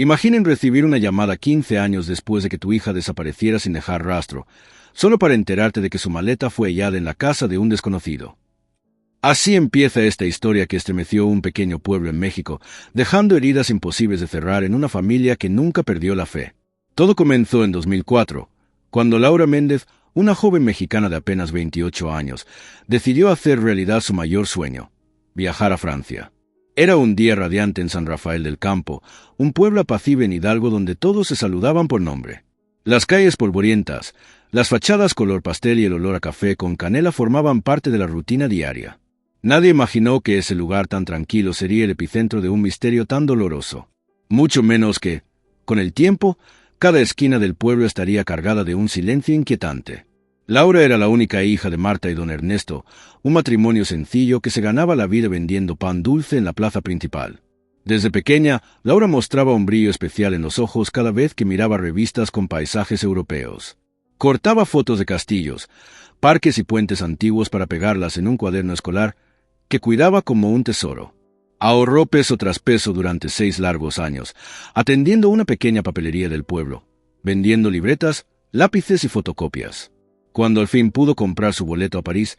Imaginen recibir una llamada 15 años después de que tu hija desapareciera sin dejar rastro, solo para enterarte de que su maleta fue hallada en la casa de un desconocido. Así empieza esta historia que estremeció un pequeño pueblo en México, dejando heridas imposibles de cerrar en una familia que nunca perdió la fe. Todo comenzó en 2004, cuando Laura Méndez, una joven mexicana de apenas 28 años, decidió hacer realidad su mayor sueño: viajar a Francia. Era un día radiante en San Rafael del Campo, un pueblo apacible en Hidalgo donde todos se saludaban por nombre. Las calles polvorientas, las fachadas color pastel y el olor a café con canela formaban parte de la rutina diaria. Nadie imaginó que ese lugar tan tranquilo sería el epicentro de un misterio tan doloroso. Mucho menos que, con el tiempo, cada esquina del pueblo estaría cargada de un silencio inquietante. Laura era la única hija de Marta y don Ernesto, un matrimonio sencillo que se ganaba la vida vendiendo pan dulce en la plaza principal. Desde pequeña, Laura mostraba un brillo especial en los ojos cada vez que miraba revistas con paisajes europeos. Cortaba fotos de castillos, parques y puentes antiguos para pegarlas en un cuaderno escolar que cuidaba como un tesoro. Ahorró peso tras peso durante 6 largos años, atendiendo una pequeña papelería del pueblo, vendiendo libretas, lápices y fotocopias. Cuando al fin pudo comprar su boleto a París,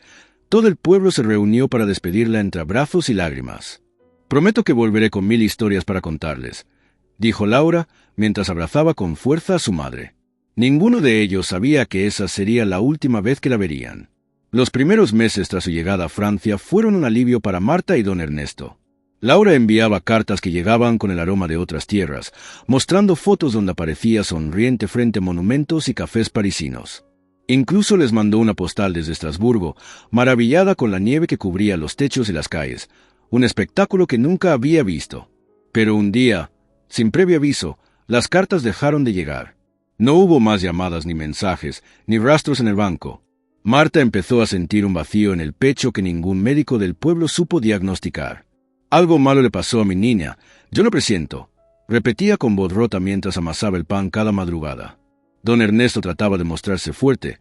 todo el pueblo se reunió para despedirla entre abrazos y lágrimas. «Prometo que volveré con 1000 historias para contarles», dijo Laura mientras abrazaba con fuerza a su madre. Ninguno de ellos sabía que esa sería la última vez que la verían. Los primeros meses tras su llegada a Francia fueron un alivio para Marta y don Ernesto. Laura enviaba cartas que llegaban con el aroma de otras tierras, mostrando fotos donde aparecía sonriente frente a monumentos y cafés parisinos. Incluso les mandó una postal desde Estrasburgo, maravillada con la nieve que cubría los techos y las calles, un espectáculo que nunca había visto. Pero un día, sin previo aviso, las cartas dejaron de llegar. No hubo más llamadas ni mensajes, ni rastros en el banco. Marta empezó a sentir un vacío en el pecho que ningún médico del pueblo supo diagnosticar. «Algo malo le pasó a mi niña, yo lo presiento», repetía con voz rota mientras amasaba el pan cada madrugada. Don Ernesto trataba de mostrarse fuerte,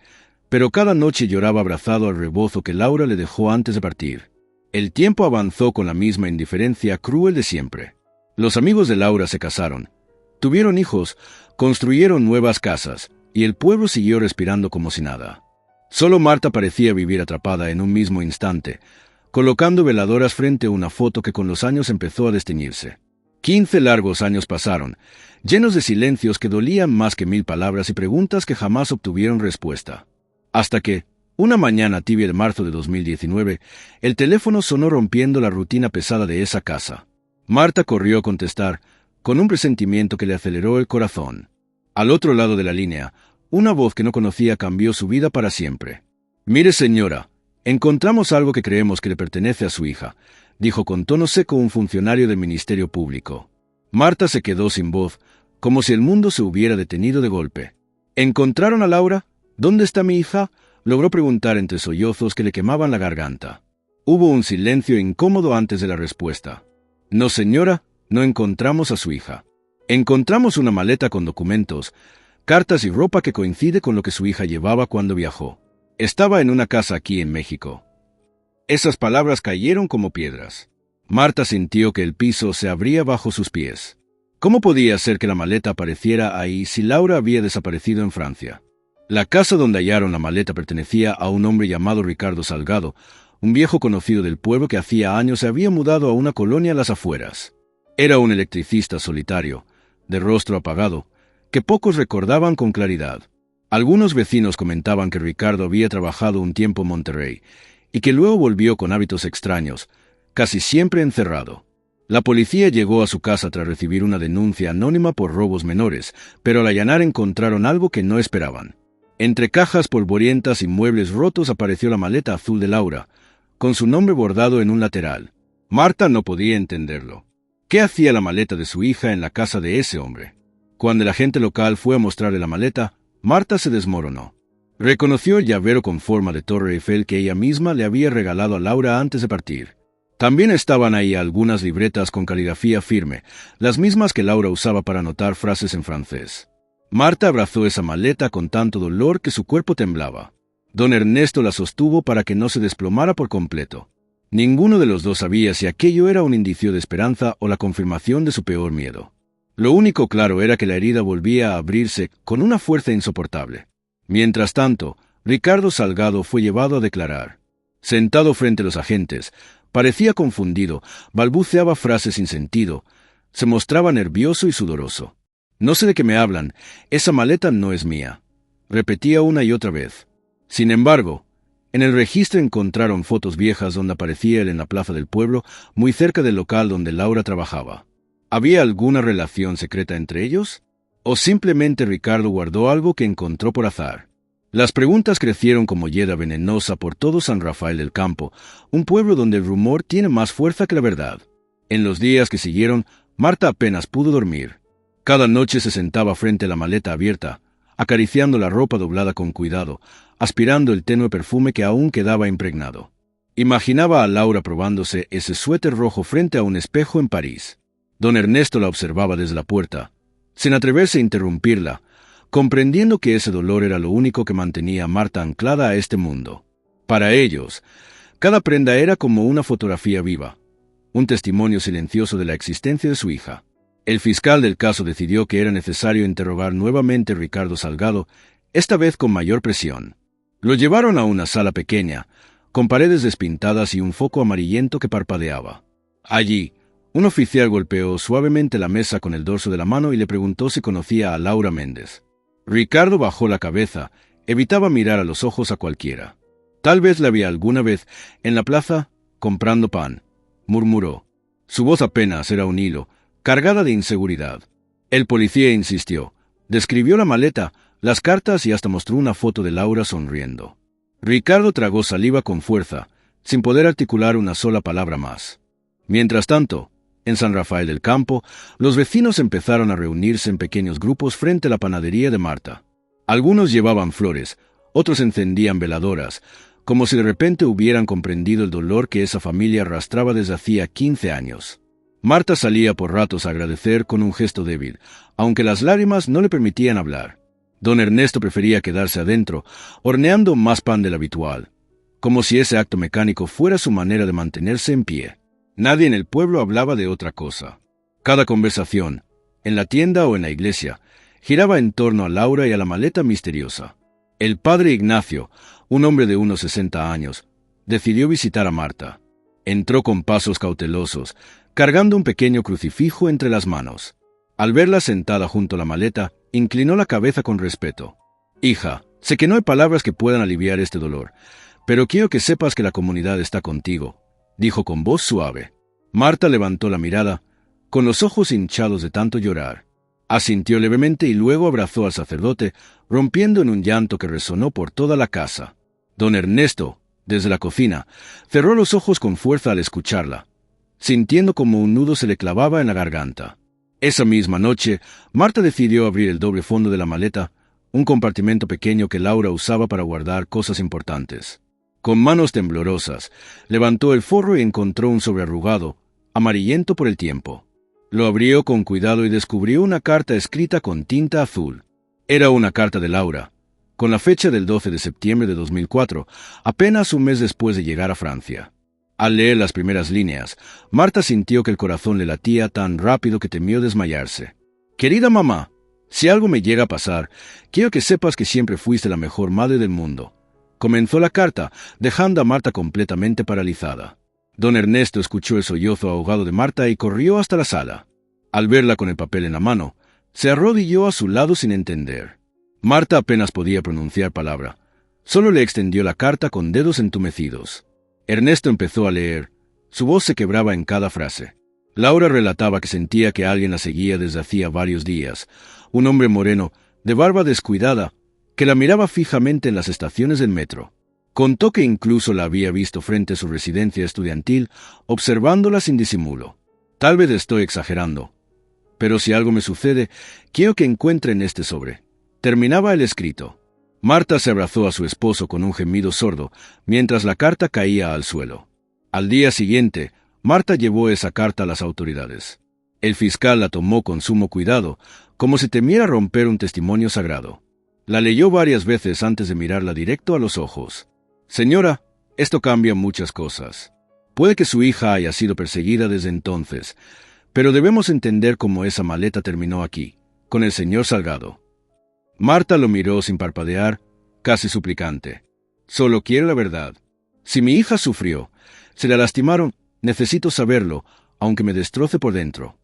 pero cada noche lloraba abrazado al rebozo que Laura le dejó antes de partir. El tiempo avanzó con la misma indiferencia cruel de siempre. Los amigos de Laura se casaron, tuvieron hijos, construyeron nuevas casas, y el pueblo siguió respirando como si nada. Solo Marta parecía vivir atrapada en un mismo instante, colocando veladoras frente a una foto que con los años empezó a desteñirse. 15 largos años pasaron, llenos de silencios que dolían más que 1000 palabras y preguntas que jamás obtuvieron respuesta. Hasta que, una mañana tibia de marzo de 2019, el teléfono sonó rompiendo la rutina pesada de esa casa. Marta corrió a contestar, con un presentimiento que le aceleró el corazón. Al otro lado de la línea, una voz que no conocía cambió su vida para siempre. «Mire, señora, encontramos algo que creemos que le pertenece a su hija», dijo con tono seco un funcionario del Ministerio Público. Marta se quedó sin voz, como si el mundo se hubiera detenido de golpe. «¿Encontraron a Laura? ¿Dónde está mi hija?», logró preguntar entre sollozos que le quemaban la garganta. Hubo un silencio incómodo antes de la respuesta. «No, señora, no encontramos a su hija. Encontramos una maleta con documentos, cartas y ropa que coincide con lo que su hija llevaba cuando viajó. Estaba en una casa aquí en México». Esas palabras cayeron como piedras. Marta sintió que el piso se abría bajo sus pies. ¿Cómo podía ser que la maleta apareciera ahí si Laura había desaparecido en Francia? La casa donde hallaron la maleta pertenecía a un hombre llamado Ricardo Salgado, un viejo conocido del pueblo que hacía años se había mudado a una colonia a las afueras. Era un electricista solitario, de rostro apagado, que pocos recordaban con claridad. Algunos vecinos comentaban que Ricardo había trabajado un tiempo en Monterrey, y que luego volvió con hábitos extraños, casi siempre encerrado. La policía llegó a su casa tras recibir una denuncia anónima por robos menores, pero al allanar encontraron algo que no esperaban. Entre cajas polvorientas y muebles rotos apareció la maleta azul de Laura, con su nombre bordado en un lateral. Marta no podía entenderlo. ¿Qué hacía la maleta de su hija en la casa de ese hombre? Cuando el agente local fue a mostrarle la maleta, Marta se desmoronó. Reconoció el llavero con forma de Torre Eiffel que ella misma le había regalado a Laura antes de partir. También estaban ahí algunas libretas con caligrafía firme, las mismas que Laura usaba para anotar frases en francés. Marta abrazó esa maleta con tanto dolor que su cuerpo temblaba. Don Ernesto la sostuvo para que no se desplomara por completo. Ninguno de los dos sabía si aquello era un indicio de esperanza o la confirmación de su peor miedo. Lo único claro era que la herida volvía a abrirse con una fuerza insoportable. Mientras tanto, Ricardo Salgado fue llevado a declarar. Sentado frente a los agentes, parecía confundido, balbuceaba frases sin sentido, se mostraba nervioso y sudoroso. «No sé de qué me hablan, esa maleta no es mía», repetía una y otra vez. Sin embargo, en el registro encontraron fotos viejas donde aparecía él en la plaza del pueblo, muy cerca del local donde Laura trabajaba. ¿Había alguna relación secreta entre ellos? ¿O simplemente Ricardo guardó algo que encontró por azar? Las preguntas crecieron como hiedra venenosa por todo San Rafael del Campo, un pueblo donde el rumor tiene más fuerza que la verdad. En los días que siguieron, Marta apenas pudo dormir. Cada noche se sentaba frente a la maleta abierta, acariciando la ropa doblada con cuidado, aspirando el tenue perfume que aún quedaba impregnado. Imaginaba a Laura probándose ese suéter rojo frente a un espejo en París. Don Ernesto la observaba desde la puerta, sin atreverse a interrumpirla, comprendiendo que ese dolor era lo único que mantenía a Marta anclada a este mundo. Para ellos, cada prenda era como una fotografía viva, un testimonio silencioso de la existencia de su hija. El fiscal del caso decidió que era necesario interrogar nuevamente a Ricardo Salgado, esta vez con mayor presión. Lo llevaron a una sala pequeña, con paredes despintadas y un foco amarillento que parpadeaba. Allí, un oficial golpeó suavemente la mesa con el dorso de la mano y le preguntó si conocía a Laura Méndez. Ricardo bajó la cabeza, evitaba mirar a los ojos a cualquiera. «Tal vez la vi alguna vez en la plaza comprando pan», murmuró. Su voz apenas era un hilo, cargada de inseguridad. El policía insistió, describió la maleta, las cartas y hasta mostró una foto de Laura sonriendo. Ricardo tragó saliva con fuerza, sin poder articular una sola palabra más. Mientras tanto, en San Rafael del Campo, los vecinos empezaron a reunirse en pequeños grupos frente a la panadería de Marta. Algunos llevaban flores, otros encendían veladoras, como si de repente hubieran comprendido el dolor que esa familia arrastraba desde hacía 15 años. Marta salía por ratos a agradecer con un gesto débil, aunque las lágrimas no le permitían hablar. Don Ernesto prefería quedarse adentro, horneando más pan del habitual, como si ese acto mecánico fuera su manera de mantenerse en pie. Nadie en el pueblo hablaba de otra cosa. Cada conversación, en la tienda o en la iglesia, giraba en torno a Laura y a la maleta misteriosa. El padre Ignacio, un hombre de unos 60 años, decidió visitar a Marta. Entró con pasos cautelosos, cargando un pequeño crucifijo entre las manos. Al verla sentada junto a la maleta, inclinó la cabeza con respeto. «Hija, sé que no hay palabras que puedan aliviar este dolor, pero quiero que sepas que la comunidad está contigo», dijo con voz suave. Marta levantó la mirada, con los ojos hinchados de tanto llorar. Asintió levemente y luego abrazó al sacerdote, rompiendo en un llanto que resonó por toda la casa. Don Ernesto, desde la cocina, cerró los ojos con fuerza al escucharla, sintiendo como un nudo se le clavaba en la garganta. Esa misma noche, Marta decidió abrir el doble fondo de la maleta, un compartimento pequeño que Laura usaba para guardar cosas importantes. Con manos temblorosas, levantó el forro y encontró un sobre arrugado, amarillento por el tiempo. Lo abrió con cuidado y descubrió una carta escrita con tinta azul. Era una carta de Laura, con la fecha del 12 de septiembre de 2004, apenas un mes después de llegar a Francia. Al leer las primeras líneas, Marta sintió que el corazón le latía tan rápido que temió desmayarse. «Querida mamá, si algo me llega a pasar, quiero que sepas que siempre fuiste la mejor madre del mundo». Comenzó la carta, dejando a Marta completamente paralizada. Don Ernesto escuchó el sollozo ahogado de Marta y corrió hasta la sala. Al verla con el papel en la mano, se arrodilló a su lado sin entender. Marta apenas podía pronunciar palabra. Solo le extendió la carta con dedos entumecidos. Ernesto empezó a leer. Su voz se quebraba en cada frase. Laura relataba que sentía que alguien la seguía desde hacía varios días. Un hombre moreno, de barba descuidada, que la miraba fijamente en las estaciones del metro. Contó que incluso la había visto frente a su residencia estudiantil, observándola sin disimulo. «Tal vez estoy exagerando, pero si algo me sucede, quiero que encuentren este sobre». Terminaba el escrito. Marta se abrazó a su esposo con un gemido sordo, mientras la carta caía al suelo. Al día siguiente, Marta llevó esa carta a las autoridades. El fiscal la tomó con sumo cuidado, como si temiera romper un testimonio sagrado. La leyó varias veces antes de mirarla directo a los ojos. «Señora, esto cambia muchas cosas. Puede que su hija haya sido perseguida desde entonces, Pero debemos entender cómo esa maleta terminó aquí, con el señor Salgado. Marta lo miró sin parpadear, casi suplicante. Solo quiero la verdad. Si mi hija sufrió, se la lastimaron, necesito saberlo, aunque me destroce por dentro.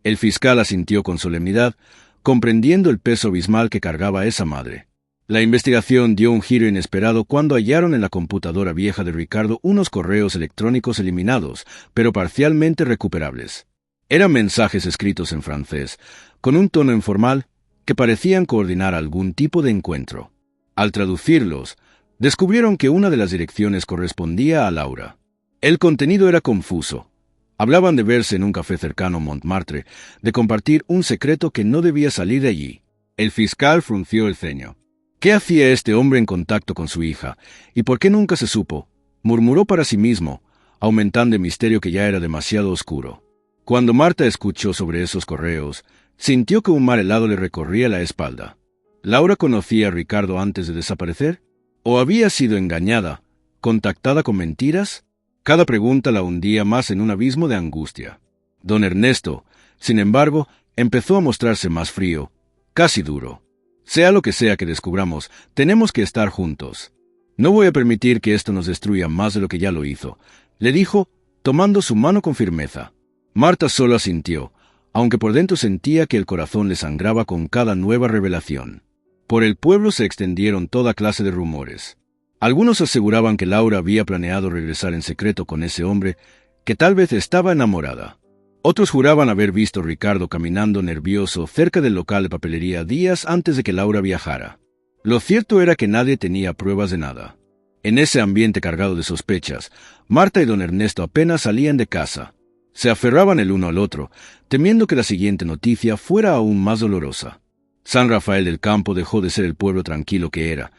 El fiscal asintió con solemnidad, comprendiendo el peso abismal que cargaba esa madre. La investigación dio un giro inesperado cuando hallaron en la computadora vieja de Ricardo unos correos electrónicos eliminados, pero parcialmente recuperables. Eran mensajes escritos en francés, con un tono informal, que parecían coordinar algún tipo de encuentro. Al traducirlos, descubrieron que una de las direcciones correspondía a Laura. El contenido era confuso. Hablaban de verse en un café cercano a Montmartre, de compartir un secreto que no debía salir de allí. El fiscal frunció el ceño. ¿Qué hacía este hombre en contacto con su hija? ¿Y por qué nunca se supo? Murmuró para sí mismo, aumentando el misterio que ya era demasiado oscuro. Cuando Marta escuchó sobre esos correos, sintió que un mar helado le recorría la espalda. ¿Laura conocía a Ricardo antes de desaparecer? ¿O había sido engañada, contactada con mentiras? Cada pregunta la hundía más en un abismo de angustia. Don Ernesto, sin embargo, empezó a mostrarse más frío, casi duro. Sea lo que sea que descubramos, tenemos que estar juntos. No voy a permitir que esto nos destruya más de lo que ya lo hizo, le dijo, tomando su mano con firmeza. Marta solo asintió, aunque por dentro sentía que el corazón le sangraba con cada nueva revelación. Por el pueblo se extendieron toda clase de rumores. Algunos aseguraban que Laura había planeado regresar en secreto con ese hombre, que tal vez estaba enamorada. Otros juraban haber visto a Ricardo caminando nervioso cerca del local de papelería días antes de que Laura viajara. Lo cierto era que nadie tenía pruebas de nada. En ese ambiente cargado de sospechas, Marta y don Ernesto apenas salían de casa. Se aferraban el uno al otro, temiendo que la siguiente noticia fuera aún más dolorosa. San Rafael del Campo dejó de ser el pueblo tranquilo que era,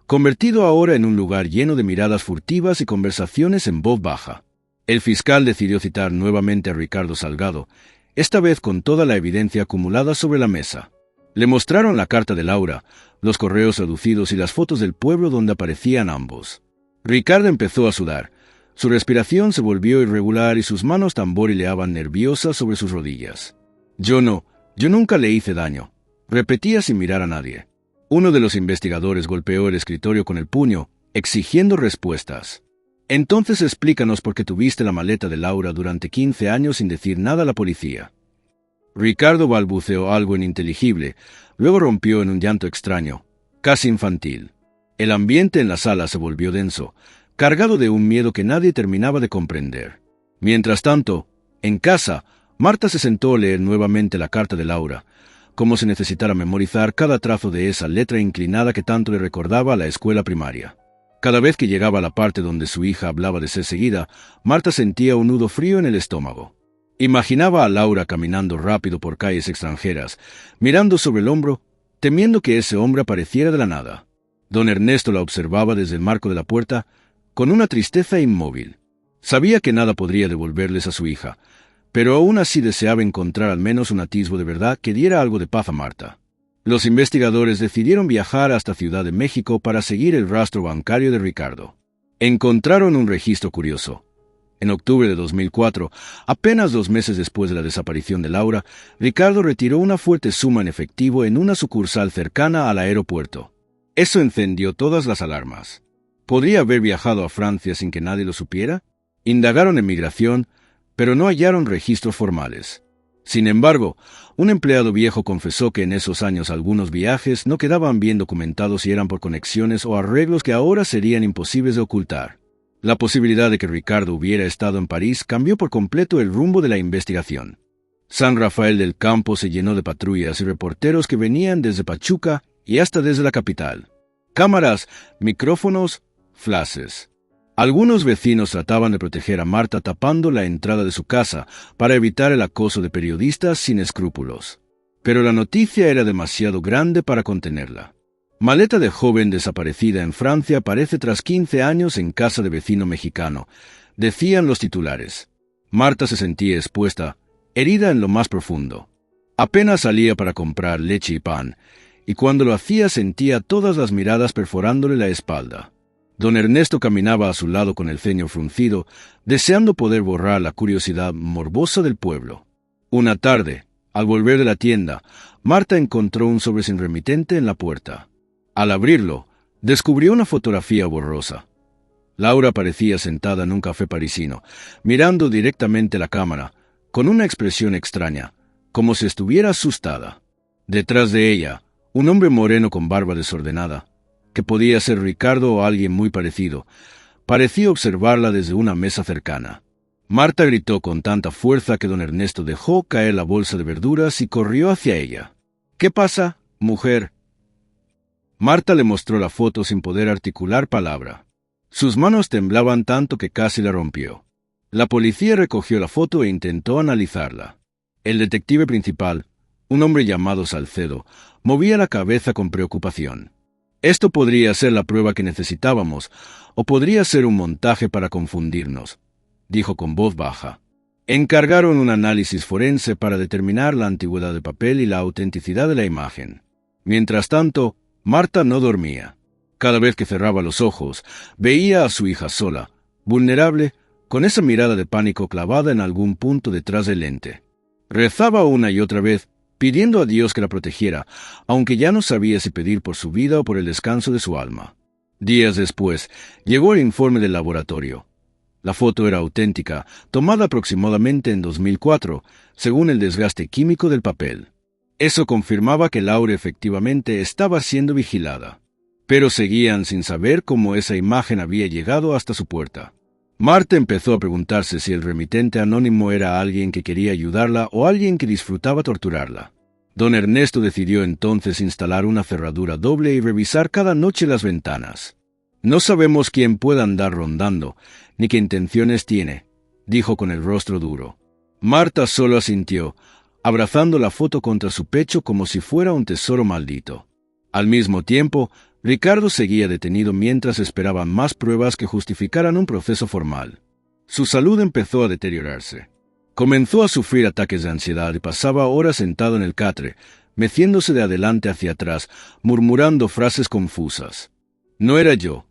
convertido ahora en un lugar lleno de miradas furtivas y conversaciones en voz baja. El fiscal decidió citar nuevamente a Ricardo Salgado, esta vez con toda la evidencia acumulada sobre la mesa. Le mostraron la carta de Laura, los correos traducidos y las fotos del pueblo donde aparecían ambos. Ricardo empezó a sudar. Su respiración se volvió irregular y sus manos tamborileaban nerviosas sobre sus rodillas. Yo nunca le hice daño, repetía sin mirar a nadie. Uno de los investigadores golpeó el escritorio con el puño, exigiendo respuestas. Entonces explícanos por qué tuviste la maleta de Laura durante 15 años sin decir nada a la policía. Ricardo balbuceó algo ininteligible, luego rompió en un llanto extraño, casi infantil. El ambiente en la sala se volvió denso, cargado de un miedo que nadie terminaba de comprender. Mientras tanto, en casa, Marta se sentó a leer nuevamente la carta de Laura, como si necesitara memorizar cada trazo de esa letra inclinada que tanto le recordaba a la escuela primaria. Cada vez que llegaba a la parte donde su hija hablaba de ser seguida, Marta sentía un nudo frío en el estómago. Imaginaba a Laura caminando rápido por calles extranjeras, mirando sobre el hombro, temiendo que ese hombre apareciera de la nada. Don Ernesto la observaba desde el marco de la puerta, con una tristeza inmóvil. Sabía que nada podría devolverles a su hija, pero aún así deseaba encontrar al menos un atisbo de verdad que diera algo de paz a Marta. Los investigadores decidieron viajar hasta Ciudad de México para seguir el rastro bancario de Ricardo. Encontraron un registro curioso. En octubre de 2004, apenas 2 meses después de la desaparición de Laura, Ricardo retiró una fuerte suma en efectivo en una sucursal cercana al aeropuerto. Eso encendió todas las alarmas. ¿Podría haber viajado a Francia sin que nadie lo supiera? Indagaron en migración, pero no hallaron registros formales. Sin embargo, un empleado viejo confesó que en esos años algunos viajes no quedaban bien documentados y eran por conexiones o arreglos que ahora serían imposibles de ocultar. La posibilidad de que Ricardo hubiera estado en París cambió por completo el rumbo de la investigación. San Rafael del Campo se llenó de patrullas y reporteros que venían desde Pachuca y hasta desde la capital. Cámaras, micrófonos, flashes. Algunos vecinos trataban de proteger a Marta tapando la entrada de su casa para evitar el acoso de periodistas sin escrúpulos. Pero la noticia era demasiado grande para contenerla. Maleta de joven desaparecida en Francia aparece tras 15 años en casa de vecino mexicano, decían los titulares. Marta se sentía expuesta, herida en lo más profundo. Apenas salía para comprar leche y pan, y cuando lo hacía sentía todas las miradas perforándole la espalda. Don Ernesto caminaba a su lado con el ceño fruncido, deseando poder borrar la curiosidad morbosa del pueblo. Una tarde, al volver de la tienda, Marta encontró un sobre sin remitente en la puerta. Al abrirlo, descubrió una fotografía borrosa. Laura parecía sentada en un café parisino, mirando directamente la cámara, con una expresión extraña, como si estuviera asustada. Detrás de ella, un hombre moreno con barba desordenada, que podía ser Ricardo o alguien muy parecido, parecía observarla desde una mesa cercana. Marta gritó con tanta fuerza que don Ernesto dejó caer la bolsa de verduras y corrió hacia ella. «¿Qué pasa, mujer?» Marta le mostró la foto sin poder articular palabra. Sus manos temblaban tanto que casi la rompió. La policía recogió la foto e intentó analizarla. El detective principal, un hombre llamado Salcedo, movía la cabeza con preocupación. «Esto podría ser la prueba que necesitábamos, o podría ser un montaje para confundirnos», dijo con voz baja. Encargaron un análisis forense para determinar la antigüedad del papel y la autenticidad de la imagen. Mientras tanto, Marta no dormía. Cada vez que cerraba los ojos, veía a su hija sola, vulnerable, con esa mirada de pánico clavada en algún punto detrás del lente. Rezaba una y otra vez, pidiendo a Dios que la protegiera, aunque ya no sabía si pedir por su vida o por el descanso de su alma. Días después, llegó el informe del laboratorio. La foto era auténtica, tomada aproximadamente en 2004, según el desgaste químico del papel. Eso confirmaba que Laura efectivamente estaba siendo vigilada. Pero seguían sin saber cómo esa imagen había llegado hasta su puerta. Marta empezó a preguntarse si el remitente anónimo era alguien que quería ayudarla o alguien que disfrutaba torturarla. Don Ernesto decidió entonces instalar una cerradura doble y revisar cada noche las ventanas. «No sabemos quién pueda andar rondando, ni qué intenciones tiene», dijo con el rostro duro. Marta solo asintió, abrazando la foto contra su pecho como si fuera un tesoro maldito. Al mismo tiempo, Ricardo seguía detenido mientras esperaban más pruebas que justificaran un proceso formal. Su salud empezó a deteriorarse. Comenzó a sufrir ataques de ansiedad y pasaba horas sentado en el catre, meciéndose de adelante hacia atrás, murmurando frases confusas. «No era yo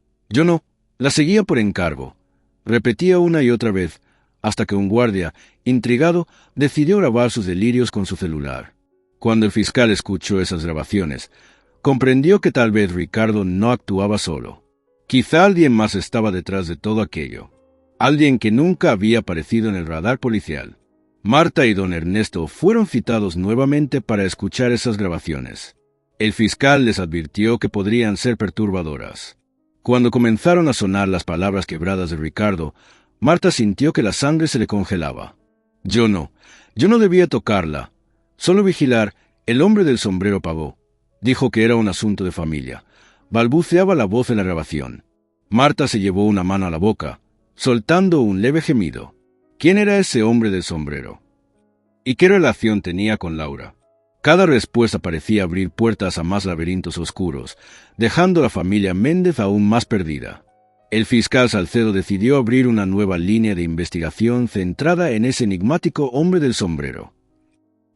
no, la seguía por encargo», repetía una y otra vez, hasta que un guardia, intrigado, decidió grabar sus delirios con su celular. Cuando el fiscal escuchó esas grabaciones, comprendió que tal vez Ricardo no actuaba solo. Quizá alguien más estaba detrás de todo aquello. Alguien que nunca había aparecido en el radar policial. Marta y don Ernesto fueron citados nuevamente para escuchar esas grabaciones. El fiscal les advirtió que podrían ser perturbadoras. Cuando comenzaron a sonar las palabras quebradas de Ricardo, Marta sintió que la sangre se le congelaba. Yo no debía tocarla. Solo vigilar. El hombre del sombrero pagó. Dijo que era un asunto de familia. Balbuceaba la voz en la grabación. Marta se llevó una mano a la boca, soltando un leve gemido. ¿Quién era ese hombre del sombrero? ¿Y qué relación tenía con Laura? Cada respuesta parecía abrir puertas a más laberintos oscuros, dejando a la familia Méndez aún más perdida. El fiscal Salcedo decidió abrir una nueva línea de investigación centrada en ese enigmático hombre del sombrero.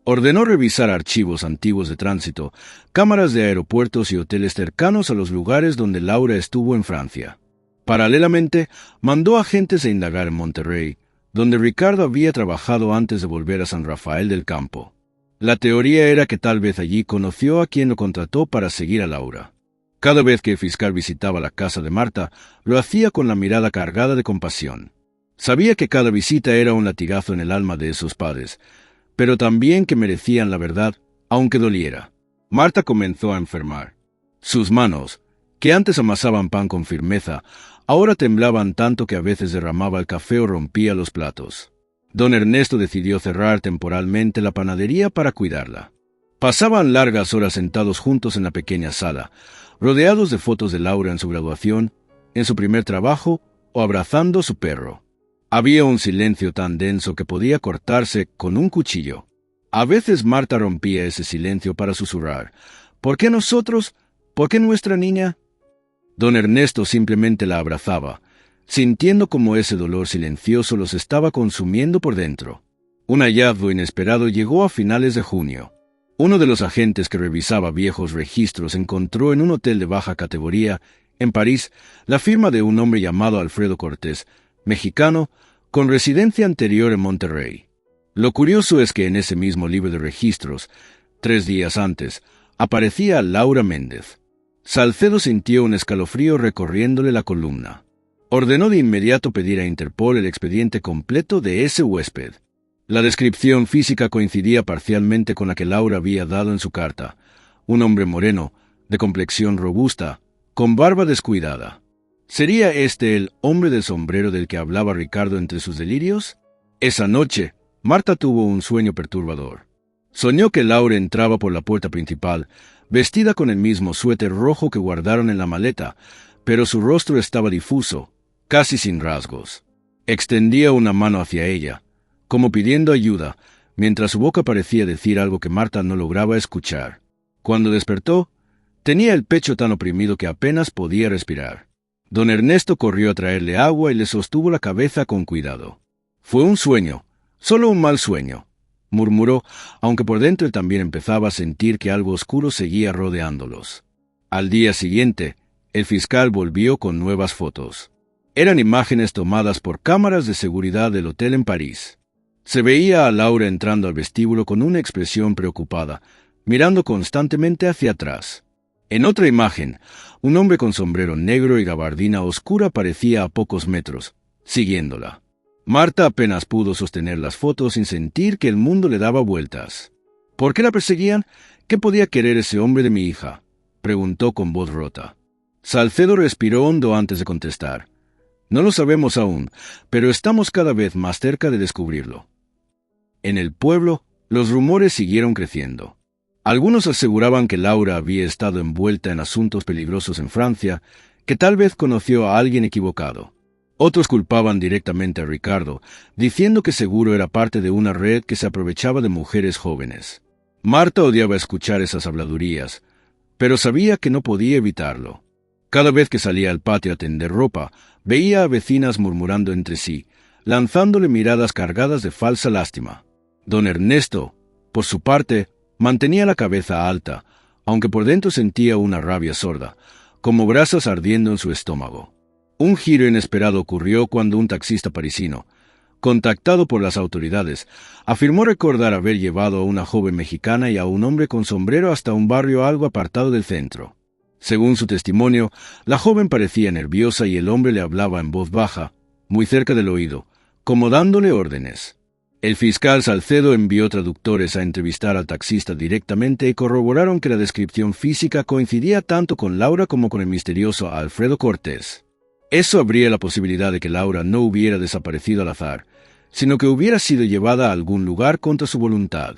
Ordenó revisar archivos antiguos de tránsito, cámaras de aeropuertos y hoteles cercanos a los lugares donde Laura estuvo en Francia. Paralelamente, mandó agentes a indagar en Monterrey, donde Ricardo había trabajado antes de volver a San Rafael del Campo. La teoría era que tal vez allí conoció a quien lo contrató para seguir a Laura. Cada vez que el fiscal visitaba la casa de Marta, lo hacía con la mirada cargada de compasión. Sabía que cada visita era un latigazo en el alma de esos padres, pero también que merecían la verdad, aunque doliera. Marta comenzó a enfermar. Sus manos, que antes amasaban pan con firmeza, ahora temblaban tanto que a veces derramaba el café o rompía los platos. Don Ernesto decidió cerrar temporalmente la panadería para cuidarla. Pasaban largas horas sentados juntos en la pequeña sala, rodeados de fotos de Laura en su graduación, en su primer trabajo o abrazando a su perro. Había un silencio tan denso que podía cortarse con un cuchillo. A veces Marta rompía ese silencio para susurrar: «¿Por qué nosotros? ¿Por qué nuestra niña?» Don Ernesto simplemente la abrazaba, sintiendo como ese dolor silencioso los estaba consumiendo por dentro. Un hallazgo inesperado llegó a finales de junio. Uno de los agentes que revisaba viejos registros encontró en un hotel de baja categoría, en París, la firma de un hombre llamado Alfredo Cortés, mexicano, con residencia anterior en Monterrey. Lo curioso es que en ese mismo libro de registros, 3 días antes, aparecía Laura Méndez. Salcedo sintió un escalofrío recorriéndole la columna. Ordenó de inmediato pedir a Interpol el expediente completo de ese huésped. La descripción física coincidía parcialmente con la que Laura había dado en su carta. Un hombre moreno, de complexión robusta, con barba descuidada. ¿Sería este el hombre del sombrero del que hablaba Ricardo entre sus delirios? Esa noche, Marta tuvo un sueño perturbador. Soñó que Laura entraba por la puerta principal, vestida con el mismo suéter rojo que guardaron en la maleta, pero su rostro estaba difuso, casi sin rasgos. Extendía una mano hacia ella, como pidiendo ayuda, mientras su boca parecía decir algo que Marta no lograba escuchar. Cuando despertó, tenía el pecho tan oprimido que apenas podía respirar. Don Ernesto corrió a traerle agua y le sostuvo la cabeza con cuidado. Fue un sueño, solo un mal sueño, murmuró, aunque por dentro él también empezaba a sentir que algo oscuro seguía rodeándolos. Al día siguiente, el fiscal volvió con nuevas fotos. Eran imágenes tomadas por cámaras de seguridad del hotel en París. Se veía a Laura entrando al vestíbulo con una expresión preocupada, mirando constantemente hacia atrás. En otra imagen, un hombre con sombrero negro y gabardina oscura aparecía a pocos metros, siguiéndola. Marta apenas pudo sostener las fotos sin sentir que el mundo le daba vueltas. ¿Por qué la perseguían? ¿Qué podía querer ese hombre de mi hija?, preguntó con voz rota. Salcedo respiró hondo antes de contestar. No lo sabemos aún, pero estamos cada vez más cerca de descubrirlo. En el pueblo, los rumores siguieron creciendo. Algunos aseguraban que Laura había estado envuelta en asuntos peligrosos en Francia, que tal vez conoció a alguien equivocado. Otros culpaban directamente a Ricardo, diciendo que seguro era parte de una red que se aprovechaba de mujeres jóvenes. Marta odiaba escuchar esas habladurías, pero sabía que no podía evitarlo. Cada vez que salía al patio a tender ropa, veía a vecinas murmurando entre sí, lanzándole miradas cargadas de falsa lástima. Don Ernesto, por su parte, mantenía la cabeza alta, aunque por dentro sentía una rabia sorda, como brasas ardiendo en su estómago. Un giro inesperado ocurrió cuando un taxista parisino, contactado por las autoridades, afirmó recordar haber llevado a una joven mexicana y a un hombre con sombrero hasta un barrio algo apartado del centro. Según su testimonio, la joven parecía nerviosa y el hombre le hablaba en voz baja, muy cerca del oído, como dándole órdenes. El fiscal Salcedo envió traductores a entrevistar al taxista directamente y corroboraron que la descripción física coincidía tanto con Laura como con el misterioso Alfredo Cortés. Eso abría la posibilidad de que Laura no hubiera desaparecido al azar, sino que hubiera sido llevada a algún lugar contra su voluntad.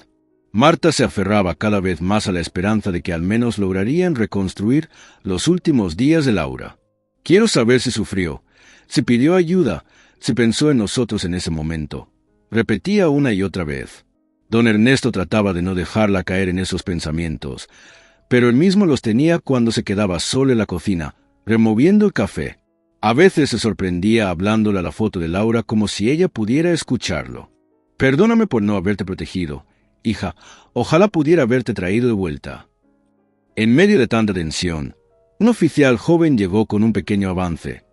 Marta se aferraba cada vez más a la esperanza de que al menos lograrían reconstruir los últimos días de Laura. Quiero saber si sufrió, si pidió ayuda, si pensó en nosotros en ese momento. Repetía una y otra vez. Don Ernesto trataba de no dejarla caer en esos pensamientos, pero él mismo los tenía cuando se quedaba solo en la cocina, removiendo el café. A veces se sorprendía hablándole a la foto de Laura como si ella pudiera escucharlo. Perdóname por no haberte protegido, hija, ojalá pudiera haberte traído de vuelta. En medio de tanta tensión, un oficial joven llegó con un pequeño avance.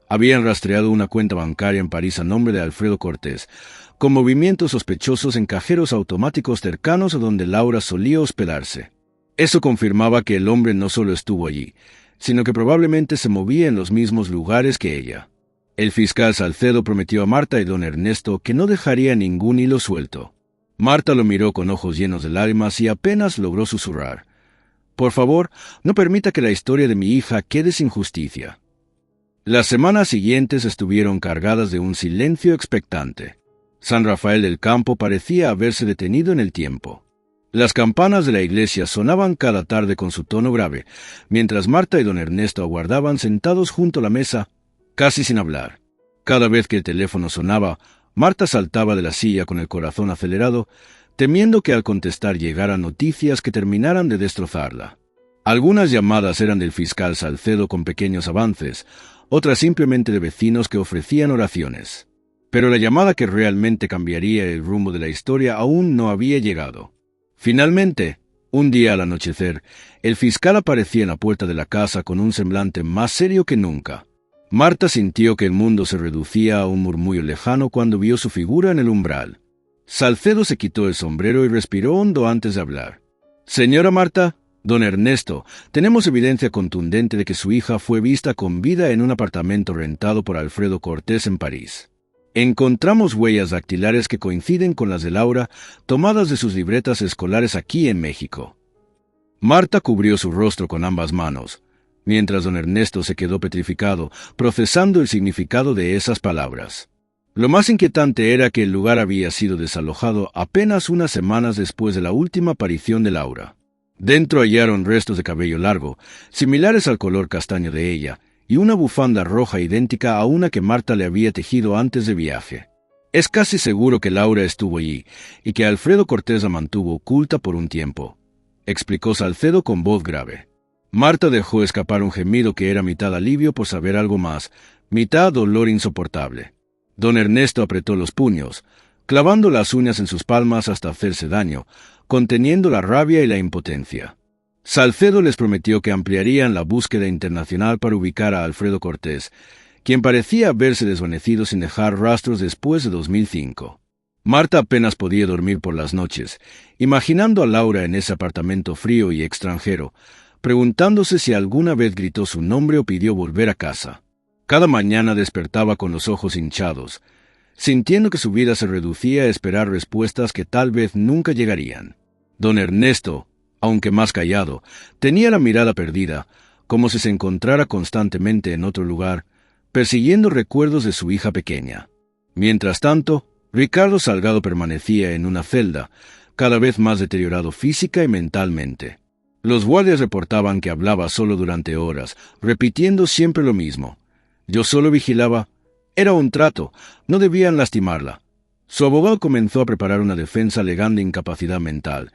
Habían rastreado una cuenta bancaria en París a nombre de Alfredo Cortés, con movimientos sospechosos en cajeros automáticos cercanos a donde Laura solía hospedarse. Eso confirmaba que el hombre no solo estuvo allí, sino que probablemente se movía en los mismos lugares que ella. El fiscal Salcedo prometió a Marta y don Ernesto que no dejaría ningún hilo suelto. Marta lo miró con ojos llenos de lágrimas y apenas logró susurrar: «Por favor, no permita que la historia de mi hija quede sin justicia». Las semanas siguientes estuvieron cargadas de un silencio expectante. San Rafael del Campo parecía haberse detenido en el tiempo. Las campanas de la iglesia sonaban cada tarde con su tono grave, mientras Marta y don Ernesto aguardaban sentados junto a la mesa, casi sin hablar. Cada vez que el teléfono sonaba, Marta saltaba de la silla con el corazón acelerado, temiendo que al contestar llegaran noticias que terminaran de destrozarla. Algunas llamadas eran del fiscal Salcedo con pequeños avances, otras simplemente de vecinos que ofrecían oraciones. Pero la llamada que realmente cambiaría el rumbo de la historia aún no había llegado. Finalmente, un día al anochecer, el fiscal aparecía en la puerta de la casa con un semblante más serio que nunca. Marta sintió que el mundo se reducía a un murmullo lejano cuando vio su figura en el umbral. Salcedo se quitó el sombrero y respiró hondo antes de hablar. Señora Marta, don Ernesto, tenemos evidencia contundente de que su hija fue vista con vida en un apartamento rentado por Alfredo Cortés en París. Encontramos huellas dactilares que coinciden con las de Laura, tomadas de sus libretas escolares aquí en México. Marta cubrió su rostro con ambas manos, mientras don Ernesto se quedó petrificado, procesando el significado de esas palabras. Lo más inquietante era que el lugar había sido desalojado apenas unas semanas después de la última aparición de Laura. Dentro hallaron restos de cabello largo, similares al color castaño de ella, y una bufanda roja idéntica a una que Marta le había tejido antes de viaje. Es casi seguro que Laura estuvo allí, y que Alfredo Cortés la mantuvo oculta por un tiempo, explicó Salcedo con voz grave. Marta dejó escapar un gemido que era mitad alivio por saber algo más, mitad dolor insoportable. Don Ernesto apretó los puños, clavando las uñas en sus palmas hasta hacerse daño, conteniendo la rabia y la impotencia. Salcedo les prometió que ampliarían la búsqueda internacional para ubicar a Alfredo Cortés, quien parecía haberse desvanecido sin dejar rastros después de 2005. Marta apenas podía dormir por las noches, imaginando a Laura en ese apartamento frío y extranjero, preguntándose si alguna vez gritó su nombre o pidió volver a casa. Cada mañana despertaba con los ojos hinchados, sintiendo que su vida se reducía a esperar respuestas que tal vez nunca llegarían. Don Ernesto, aunque más callado, tenía la mirada perdida, como si se encontrara constantemente en otro lugar, persiguiendo recuerdos de su hija pequeña. Mientras tanto, Ricardo Salgado permanecía en una celda, cada vez más deteriorado física y mentalmente. Los guardias reportaban que hablaba solo durante horas, repitiendo siempre lo mismo. Yo solo vigilaba. Era un trato, no debían lastimarla. Su abogado comenzó a preparar una defensa alegando incapacidad mental,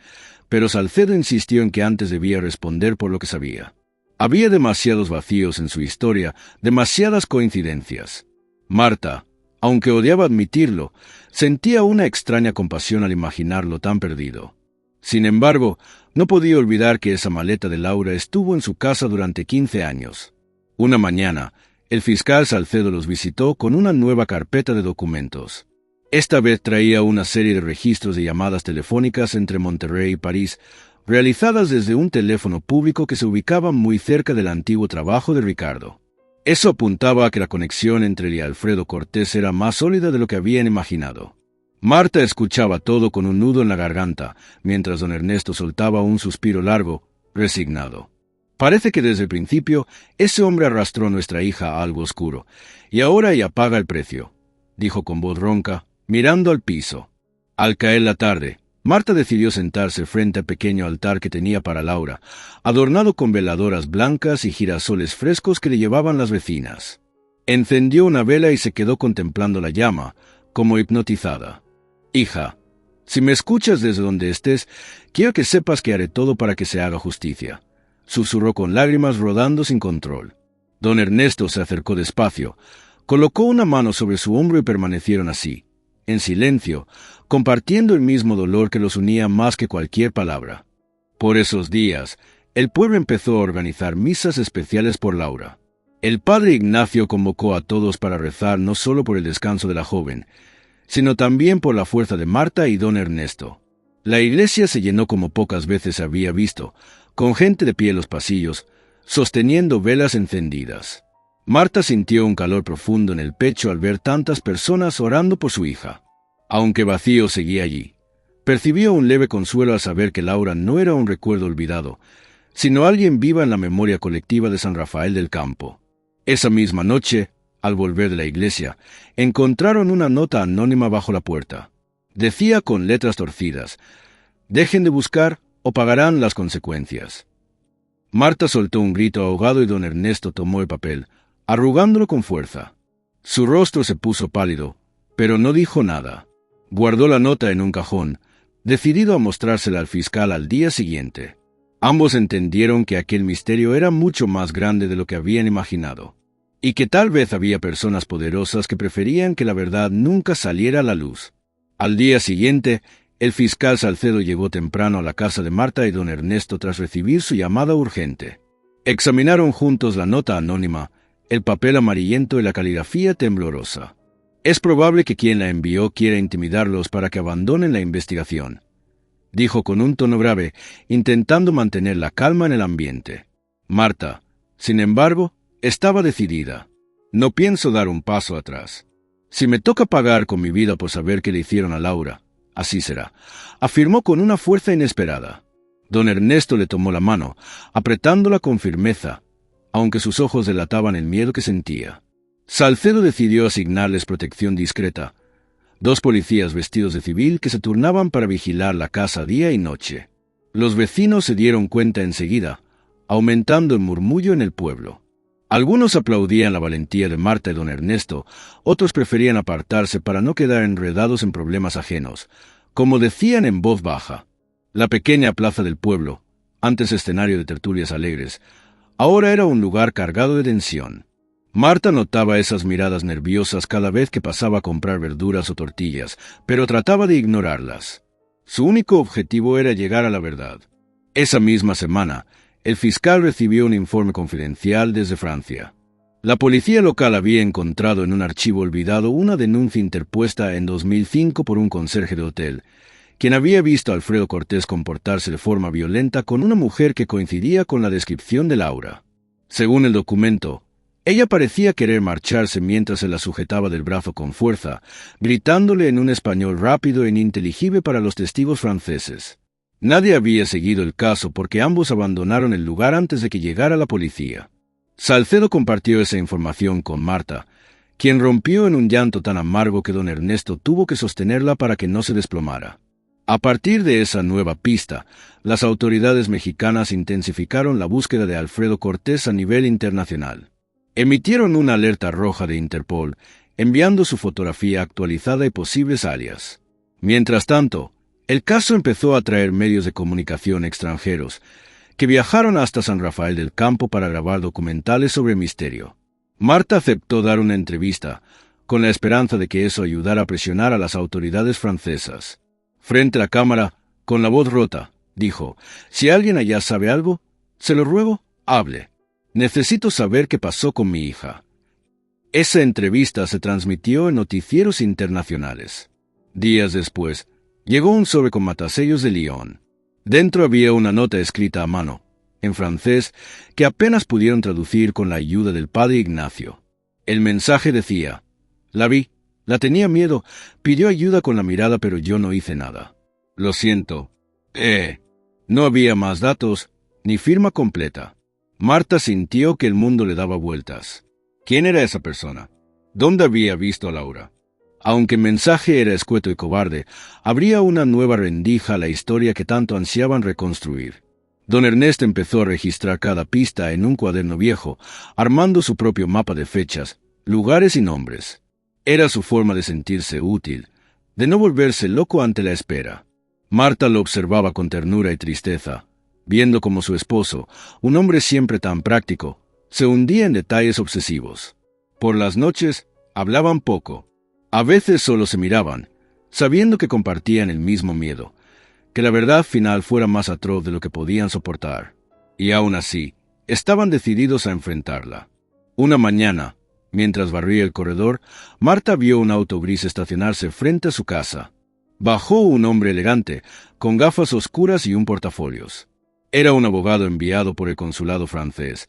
pero Salcedo insistió en que antes debía responder por lo que sabía. Había demasiados vacíos en su historia, demasiadas coincidencias. Marta, aunque odiaba admitirlo, sentía una extraña compasión al imaginarlo tan perdido. Sin embargo, no podía olvidar que esa maleta de Laura estuvo en su casa durante 15 años. Una mañana, el fiscal Salcedo los visitó con una nueva carpeta de documentos. Esta vez traía una serie de registros de llamadas telefónicas entre Monterrey y París, realizadas desde un teléfono público que se ubicaba muy cerca del antiguo trabajo de Ricardo. Eso apuntaba a que la conexión entre él y Alfredo Cortés era más sólida de lo que habían imaginado. Marta escuchaba todo con un nudo en la garganta, mientras don Ernesto soltaba un suspiro largo, resignado. Parece que desde el principio ese hombre arrastró a nuestra hija a algo oscuro, y ahora ella paga el precio, dijo con voz ronca, mirando al piso. Al caer la tarde, Marta decidió sentarse frente al pequeño altar que tenía para Laura, adornado con veladoras blancas y girasoles frescos que le llevaban las vecinas. Encendió una vela y se quedó contemplando la llama, como hipnotizada. Hija, si me escuchas desde donde estés, quiero que sepas que haré todo para que se haga justicia, susurró con lágrimas rodando sin control. Don Ernesto se acercó despacio, colocó una mano sobre su hombro y permanecieron así, en silencio, compartiendo el mismo dolor que los unía más que cualquier palabra. Por esos días, el pueblo empezó a organizar misas especiales por Laura. El padre Ignacio convocó a todos para rezar no solo por el descanso de la joven, sino también por la fuerza de Marta y don Ernesto. La iglesia se llenó como pocas veces se había visto, con gente de pie en los pasillos, sosteniendo velas encendidas. Marta sintió un calor profundo en el pecho al ver tantas personas orando por su hija. Aunque vacío seguía allí, percibió un leve consuelo al saber que Laura no era un recuerdo olvidado, sino alguien viva en la memoria colectiva de San Rafael del Campo. Esa misma noche, al volver de la iglesia, encontraron una nota anónima bajo la puerta. Decía con letras torcidas: «Dejen de buscar o pagarán las consecuencias». Marta soltó un grito ahogado y don Ernesto tomó el papel, arrugándolo con fuerza. Su rostro se puso pálido, pero no dijo nada. Guardó la nota en un cajón, decidido a mostrársela al fiscal al día siguiente. Ambos entendieron que aquel misterio era mucho más grande de lo que habían imaginado, y que tal vez había personas poderosas que preferían que la verdad nunca saliera a la luz. Al día siguiente, el fiscal Salcedo llegó temprano a la casa de Marta y don Ernesto tras recibir su llamada urgente. Examinaron juntos la nota anónima, el papel amarillento y la caligrafía temblorosa. Es probable que quien la envió quiera intimidarlos para que abandonen la investigación, dijo con un tono grave, intentando mantener la calma en el ambiente. Marta, sin embargo, estaba decidida. No pienso dar un paso atrás. Si me toca pagar con mi vida por saber qué le hicieron a Laura, así será, afirmó con una fuerza inesperada. Don Ernesto le tomó la mano, apretándola con firmeza, aunque sus ojos delataban el miedo que sentía. Salcedo decidió asignarles protección discreta, 2 policías vestidos de civil que se turnaban para vigilar la casa día y noche. Los vecinos se dieron cuenta enseguida, aumentando el murmullo en el pueblo. Algunos aplaudían la valentía de Marta y don Ernesto, otros preferían apartarse para no quedar enredados en problemas ajenos, como decían en voz baja. La pequeña plaza del pueblo, antes escenario de tertulias alegres, ahora era un lugar cargado de tensión. Marta notaba esas miradas nerviosas cada vez que pasaba a comprar verduras o tortillas, pero trataba de ignorarlas. Su único objetivo era llegar a la verdad. Esa misma semana, el fiscal recibió un informe confidencial desde Francia. La policía local había encontrado en un archivo olvidado una denuncia interpuesta en 2005 por un conserje de hotel, quien había visto a Alfredo Cortés comportarse de forma violenta con una mujer que coincidía con la descripción de Laura. Según el documento, ella parecía querer marcharse mientras se la sujetaba del brazo con fuerza, gritándole en un español rápido e ininteligible para los testigos franceses. Nadie había seguido el caso porque ambos abandonaron el lugar antes de que llegara la policía. Salcedo compartió esa información con Marta, quien rompió en un llanto tan amargo que don Ernesto tuvo que sostenerla para que no se desplomara. A partir de esa nueva pista, las autoridades mexicanas intensificaron la búsqueda de Alfredo Cortés a nivel internacional. Emitieron una alerta roja de Interpol, enviando su fotografía actualizada y posibles alias. Mientras tanto, el caso empezó a atraer medios de comunicación extranjeros, que viajaron hasta San Rafael del Campo para grabar documentales sobre el misterio. Marta aceptó dar una entrevista, con la esperanza de que eso ayudara a presionar a las autoridades francesas. Frente a la cámara, con la voz rota, dijo: «Si alguien allá sabe algo, se lo ruego, hable. Necesito saber qué pasó con mi hija». Esa entrevista se transmitió en noticieros internacionales. Días después, llegó un sobre con matasellos de Lyon. Dentro había una nota escrita a mano, en francés, que apenas pudieron traducir con la ayuda del padre Ignacio. El mensaje decía: «La vi, la tenía miedo, pidió ayuda con la mirada, pero yo no hice nada. Lo siento. No había más datos, ni firma completa». Marta sintió que el mundo le daba vueltas. ¿Quién era esa persona? ¿Dónde había visto a Laura? Aunque el mensaje era escueto y cobarde, habría una nueva rendija a la historia que tanto ansiaban reconstruir. Don Ernesto empezó a registrar cada pista en un cuaderno viejo, armando su propio mapa de fechas, lugares y nombres. Era su forma de sentirse útil, de no volverse loco ante la espera. Marta lo observaba con ternura y tristeza, viendo cómo su esposo, un hombre siempre tan práctico, se hundía en detalles obsesivos. Por las noches, hablaban poco. A veces solo se miraban, sabiendo que compartían el mismo miedo, que la verdad final fuera más atroz de lo que podían soportar. Y aún así, estaban decididos a enfrentarla. Una mañana, mientras barría el corredor, Marta vio un auto gris estacionarse frente a su casa. Bajó un hombre elegante, con gafas oscuras y un portafolios. Era un abogado enviado por el consulado francés,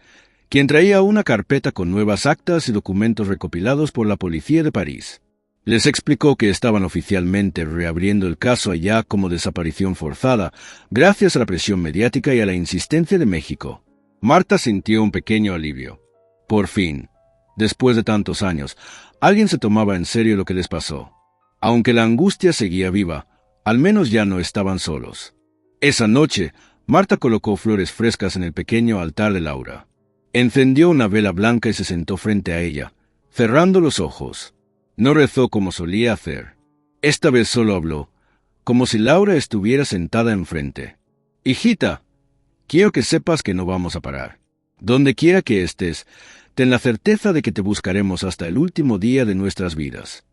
quien traía una carpeta con nuevas actas y documentos recopilados por la policía de París. Les explicó que estaban oficialmente reabriendo el caso allá como desaparición forzada, gracias a la presión mediática y a la insistencia de México. Marta sintió un pequeño alivio. Por fin, después de tantos años, alguien se tomaba en serio lo que les pasó. Aunque la angustia seguía viva, al menos ya no estaban solos. Esa noche, Marta colocó flores frescas en el pequeño altar de Laura. Encendió una vela blanca y se sentó frente a ella, cerrando los ojos. No rezó como solía hacer. Esta vez solo habló, como si Laura estuviera sentada enfrente. «Hijita, quiero que sepas que no vamos a parar. Donde quiera que estés, ten la certeza de que te buscaremos hasta el último día de nuestras vidas».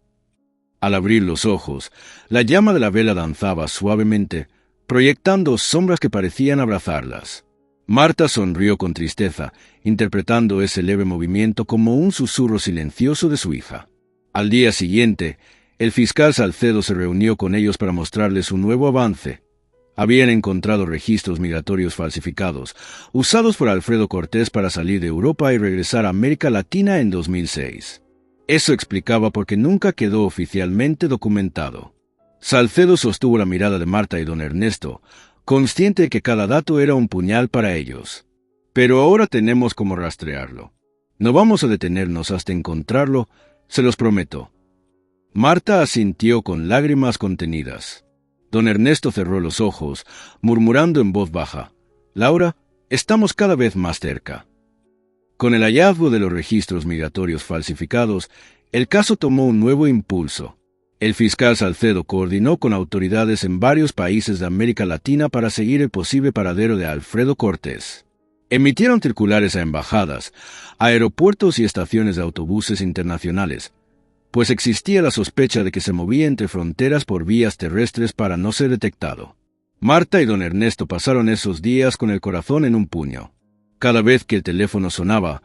Al abrir los ojos, la llama de la vela danzaba suavemente, proyectando sombras que parecían abrazarlas. Marta sonrió con tristeza, interpretando ese leve movimiento como un susurro silencioso de su hija. Al día siguiente, el fiscal Salcedo se reunió con ellos para mostrarles un nuevo avance. Habían encontrado registros migratorios falsificados, usados por Alfredo Cortés para salir de Europa y regresar a América Latina en 2006. Eso explicaba por qué nunca quedó oficialmente documentado. Salcedo sostuvo la mirada de Marta y don Ernesto, consciente de que cada dato era un puñal para ellos. Pero ahora tenemos cómo rastrearlo. No vamos a detenernos hasta encontrarlo, se los prometo. Marta asintió con lágrimas contenidas. Don Ernesto cerró los ojos, murmurando en voz baja: «Laura, estamos cada vez más cerca». Con el hallazgo de los registros migratorios falsificados, el caso tomó un nuevo impulso. El fiscal Salcedo coordinó con autoridades en varios países de América Latina para seguir el posible paradero de Alfredo Cortés. Emitieron circulares a embajadas, aeropuertos y estaciones de autobuses internacionales, pues existía la sospecha de que se movía entre fronteras por vías terrestres para no ser detectado. Marta y don Ernesto pasaron esos días con el corazón en un puño. Cada vez que el teléfono sonaba,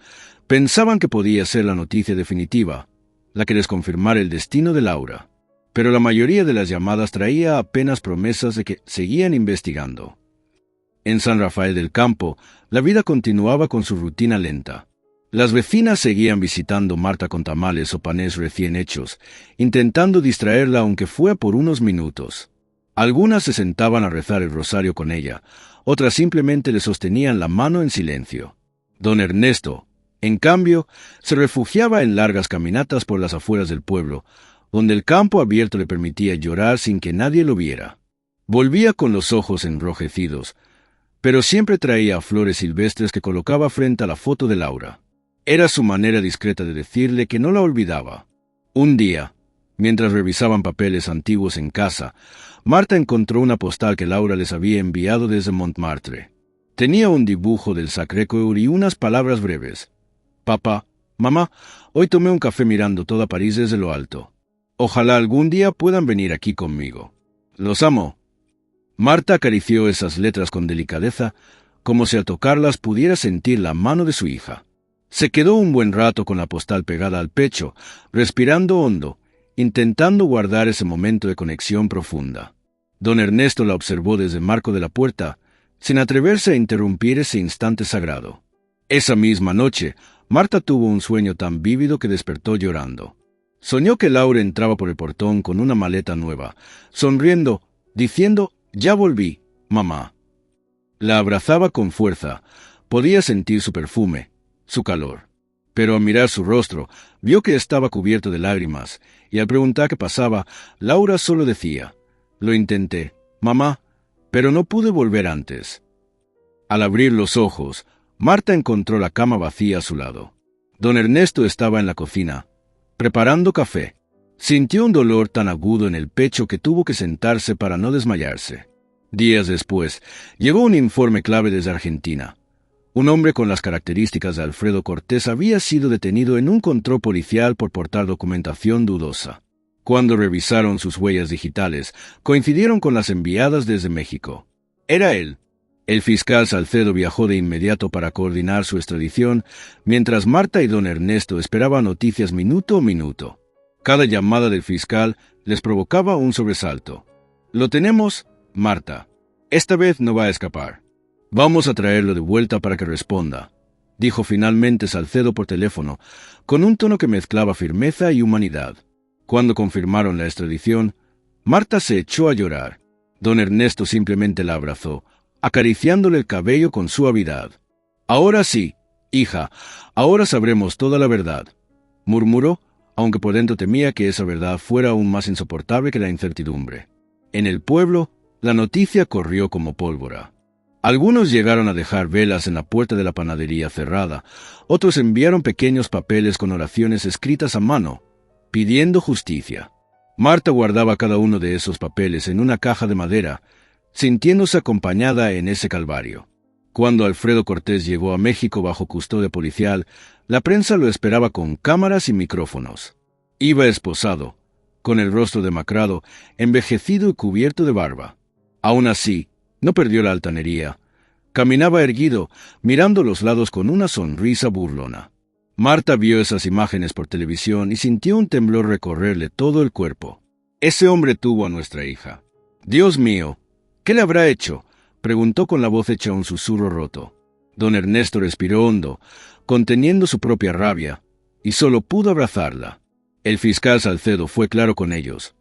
pensaban que podía ser la noticia definitiva, la que les confirmara el destino de Laura. Pero la mayoría de las llamadas traía apenas promesas de que seguían investigando. En San Rafael del Campo, la vida continuaba con su rutina lenta. Las vecinas seguían visitando a Marta con tamales o panés recién hechos, intentando distraerla aunque fuera por unos minutos. Algunas se sentaban a rezar el rosario con ella, otras simplemente le sostenían la mano en silencio. Don Ernesto, en cambio, se refugiaba en largas caminatas por las afueras del pueblo, donde el campo abierto le permitía llorar sin que nadie lo viera. Volvía con los ojos enrojecidos, pero siempre traía flores silvestres que colocaba frente a la foto de Laura. Era su manera discreta de decirle que no la olvidaba. Un día, mientras revisaban papeles antiguos en casa, Marta encontró una postal que Laura les había enviado desde Montmartre. Tenía un dibujo del Sacré-Cœur y unas palabras breves. «Papá, mamá, hoy tomé un café mirando toda París desde lo alto. Ojalá algún día puedan venir aquí conmigo. Los amo». Marta acarició esas letras con delicadeza, como si al tocarlas pudiera sentir la mano de su hija. Se quedó un buen rato con la postal pegada al pecho, respirando hondo, intentando guardar ese momento de conexión profunda. Don Ernesto la observó desde el marco de la puerta, sin atreverse a interrumpir ese instante sagrado. Esa misma noche, Marta tuvo un sueño tan vívido que despertó llorando. Soñó que Laura entraba por el portón con una maleta nueva, sonriendo, diciendo: «Ya volví, mamá». La abrazaba con fuerza, podía sentir su perfume, su calor. Pero al mirar su rostro, vio que estaba cubierto de lágrimas, y al preguntar qué pasaba, Laura solo decía: «Lo intenté, mamá, pero no pude volver antes». Al abrir los ojos, Marta encontró la cama vacía a su lado. Don Ernesto estaba en la cocina, preparando café. Sintió un dolor tan agudo en el pecho que tuvo que sentarse para no desmayarse. Días después, llegó un informe clave desde Argentina. Un hombre con las características de Alfredo Cortés había sido detenido en un control policial por portar documentación dudosa. Cuando revisaron sus huellas digitales, coincidieron con las enviadas desde México. Era él. El fiscal Salcedo viajó de inmediato para coordinar su extradición, mientras Marta y don Ernesto esperaban noticias minuto a minuto. Cada llamada del fiscal les provocaba un sobresalto. «Lo tenemos, Marta. Esta vez no va a escapar. Vamos a traerlo de vuelta para que responda», dijo finalmente Salcedo por teléfono, con un tono que mezclaba firmeza y humanidad. Cuando confirmaron la extradición, Marta se echó a llorar. Don Ernesto simplemente la abrazó, acariciándole el cabello con suavidad. «Ahora sí, hija, ahora sabremos toda la verdad», murmuró, aunque por dentro temía que esa verdad fuera aún más insoportable que la incertidumbre. En el pueblo, la noticia corrió como pólvora. Algunos llegaron a dejar velas en la puerta de la panadería cerrada, otros enviaron pequeños papeles con oraciones escritas a mano, pidiendo justicia. Marta guardaba cada uno de esos papeles en una caja de madera, sintiéndose acompañada en ese calvario. Cuando Alfredo Cortés llegó a México bajo custodia policial, la prensa lo esperaba con cámaras y micrófonos. Iba esposado, con el rostro demacrado, envejecido y cubierto de barba. Aún así, no perdió la altanería. Caminaba erguido, mirando los lados con una sonrisa burlona. Marta vio esas imágenes por televisión y sintió un temblor recorrerle todo el cuerpo. Ese hombre tuvo a nuestra hija. Dios mío, ¿qué le habrá hecho?, preguntó con la voz hecha un susurro roto. Don Ernesto respiró hondo, conteniendo su propia rabia, y solo pudo abrazarla. El fiscal Salcedo fue claro con ellos.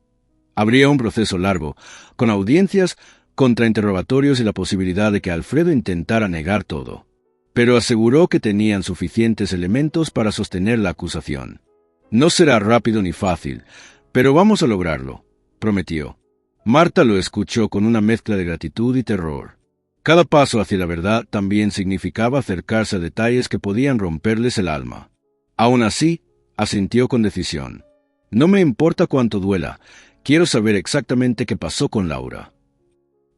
Habría un proceso largo, con audiencias, contrainterrogatorios y la posibilidad de que Alfredo intentara negar todo. Pero aseguró que tenían suficientes elementos para sostener la acusación. No será rápido ni fácil, pero vamos a lograrlo, prometió. Marta lo escuchó con una mezcla de gratitud y terror. Cada paso hacia la verdad también significaba acercarse a detalles que podían romperles el alma. Aún así, asintió con decisión. No me importa cuánto duela, quiero saber exactamente qué pasó con Laura.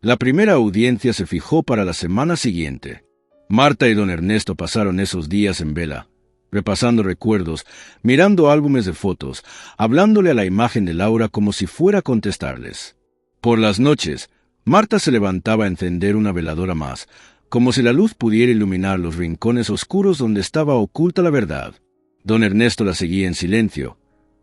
La primera audiencia se fijó para la semana siguiente. Marta y don Ernesto pasaron esos días en vela, repasando recuerdos, mirando álbumes de fotos, hablándole a la imagen de Laura como si fuera a contestarles. Por las noches, Marta se levantaba a encender una veladora más, como si la luz pudiera iluminar los rincones oscuros donde estaba oculta la verdad. Don Ernesto la seguía en silencio,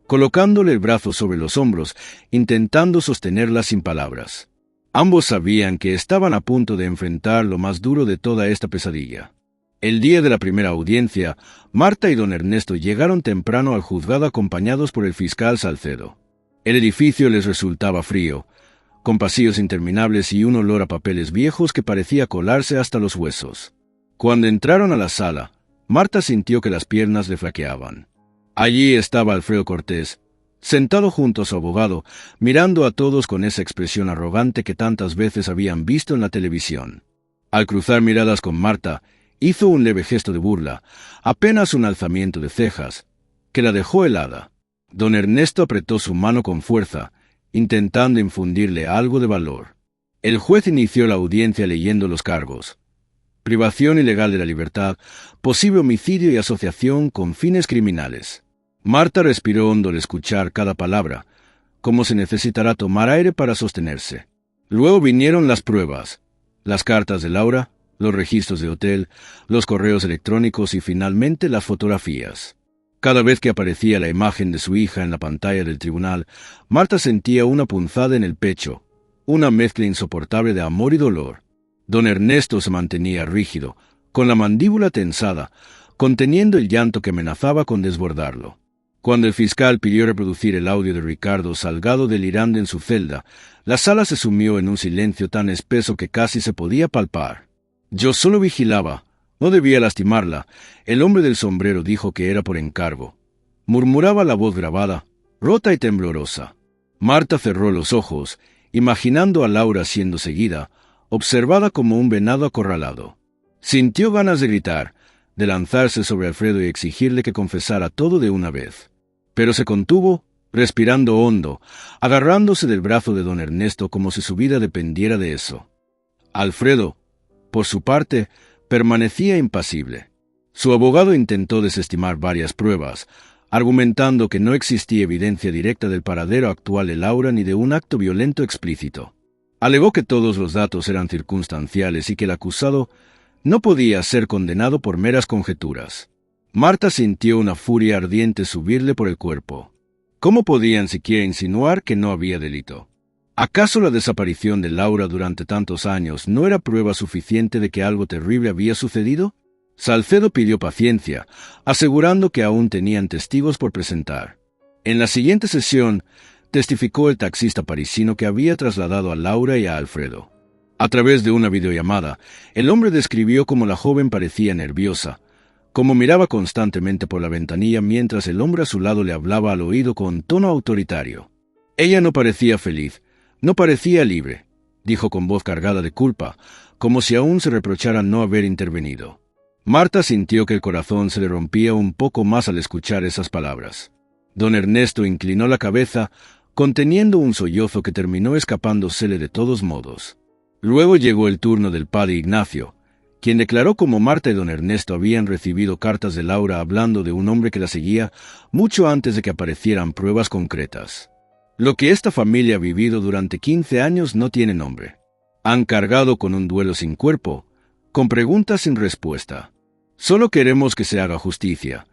colocándole el brazo sobre los hombros, intentando sostenerla sin palabras. Ambos sabían que estaban a punto de enfrentar lo más duro de toda esta pesadilla. El día de la primera audiencia, Marta y don Ernesto llegaron temprano al juzgado acompañados por el fiscal Salcedo. El edificio les resultaba frío, con pasillos interminables y un olor a papeles viejos que parecía colarse hasta los huesos. Cuando entraron a la sala, Marta sintió que las piernas le flaqueaban. Allí estaba Alfredo Cortés, sentado junto a su abogado, mirando a todos con esa expresión arrogante que tantas veces habían visto en la televisión. Al cruzar miradas con Marta, hizo un leve gesto de burla, apenas un alzamiento de cejas, que la dejó helada. Don Ernesto apretó su mano con fuerza, intentando infundirle algo de valor. El juez inició la audiencia leyendo los cargos: privación ilegal de la libertad, posible homicidio y asociación con fines criminales. Marta respiró hondo al escuchar cada palabra, como si necesitara tomar aire para sostenerse. Luego vinieron las pruebas, las cartas de Laura, los registros de hotel, los correos electrónicos y finalmente las fotografías. Cada vez que aparecía la imagen de su hija en la pantalla del tribunal, Marta sentía una punzada en el pecho, una mezcla insoportable de amor y dolor. Don Ernesto se mantenía rígido, con la mandíbula tensada, conteniendo el llanto que amenazaba con desbordarlo. Cuando el fiscal pidió reproducir el audio de Ricardo Salgado delirando en su celda, la sala se sumió en un silencio tan espeso que casi se podía palpar. Yo solo vigilaba. No debía lastimarla. El hombre del sombrero dijo que era por encargo. Murmuraba la voz grabada, rota y temblorosa. Marta cerró los ojos, imaginando a Laura siendo seguida, observada como un venado acorralado. Sintió ganas de gritar, de lanzarse sobre Alfredo y exigirle que confesara todo de una vez. Pero se contuvo, respirando hondo, agarrándose del brazo de don Ernesto como si su vida dependiera de eso. Alfredo, por su parte, permanecía impasible. Su abogado intentó desestimar varias pruebas, argumentando que no existía evidencia directa del paradero actual de Laura ni de un acto violento explícito. Alegó que todos los datos eran circunstanciales y que el acusado no podía ser condenado por meras conjeturas. Marta sintió una furia ardiente subirle por el cuerpo. ¿Cómo podían siquiera insinuar que no había delito? ¿Acaso la desaparición de Laura durante tantos años no era prueba suficiente de que algo terrible había sucedido? Salcedo pidió paciencia, asegurando que aún tenían testigos por presentar. En la siguiente sesión, testificó el taxista parisino que había trasladado a Laura y a Alfredo. A través de una videollamada, el hombre describió cómo la joven parecía nerviosa, cómo miraba constantemente por la ventanilla mientras el hombre a su lado le hablaba al oído con tono autoritario. Ella no parecía feliz, no parecía libre, dijo con voz cargada de culpa, como si aún se reprochara no haber intervenido. Marta sintió que el corazón se le rompía un poco más al escuchar esas palabras. Don Ernesto inclinó la cabeza, conteniendo un sollozo que terminó escapándosele de todos modos. Luego llegó el turno del padre Ignacio, quien declaró cómo Marta y don Ernesto habían recibido cartas de Laura hablando de un hombre que la seguía mucho antes de que aparecieran pruebas concretas. Lo que esta familia ha vivido durante 15 años no tiene nombre. Han cargado con un duelo sin cuerpo, con preguntas sin respuesta. Solo queremos que se haga justicia,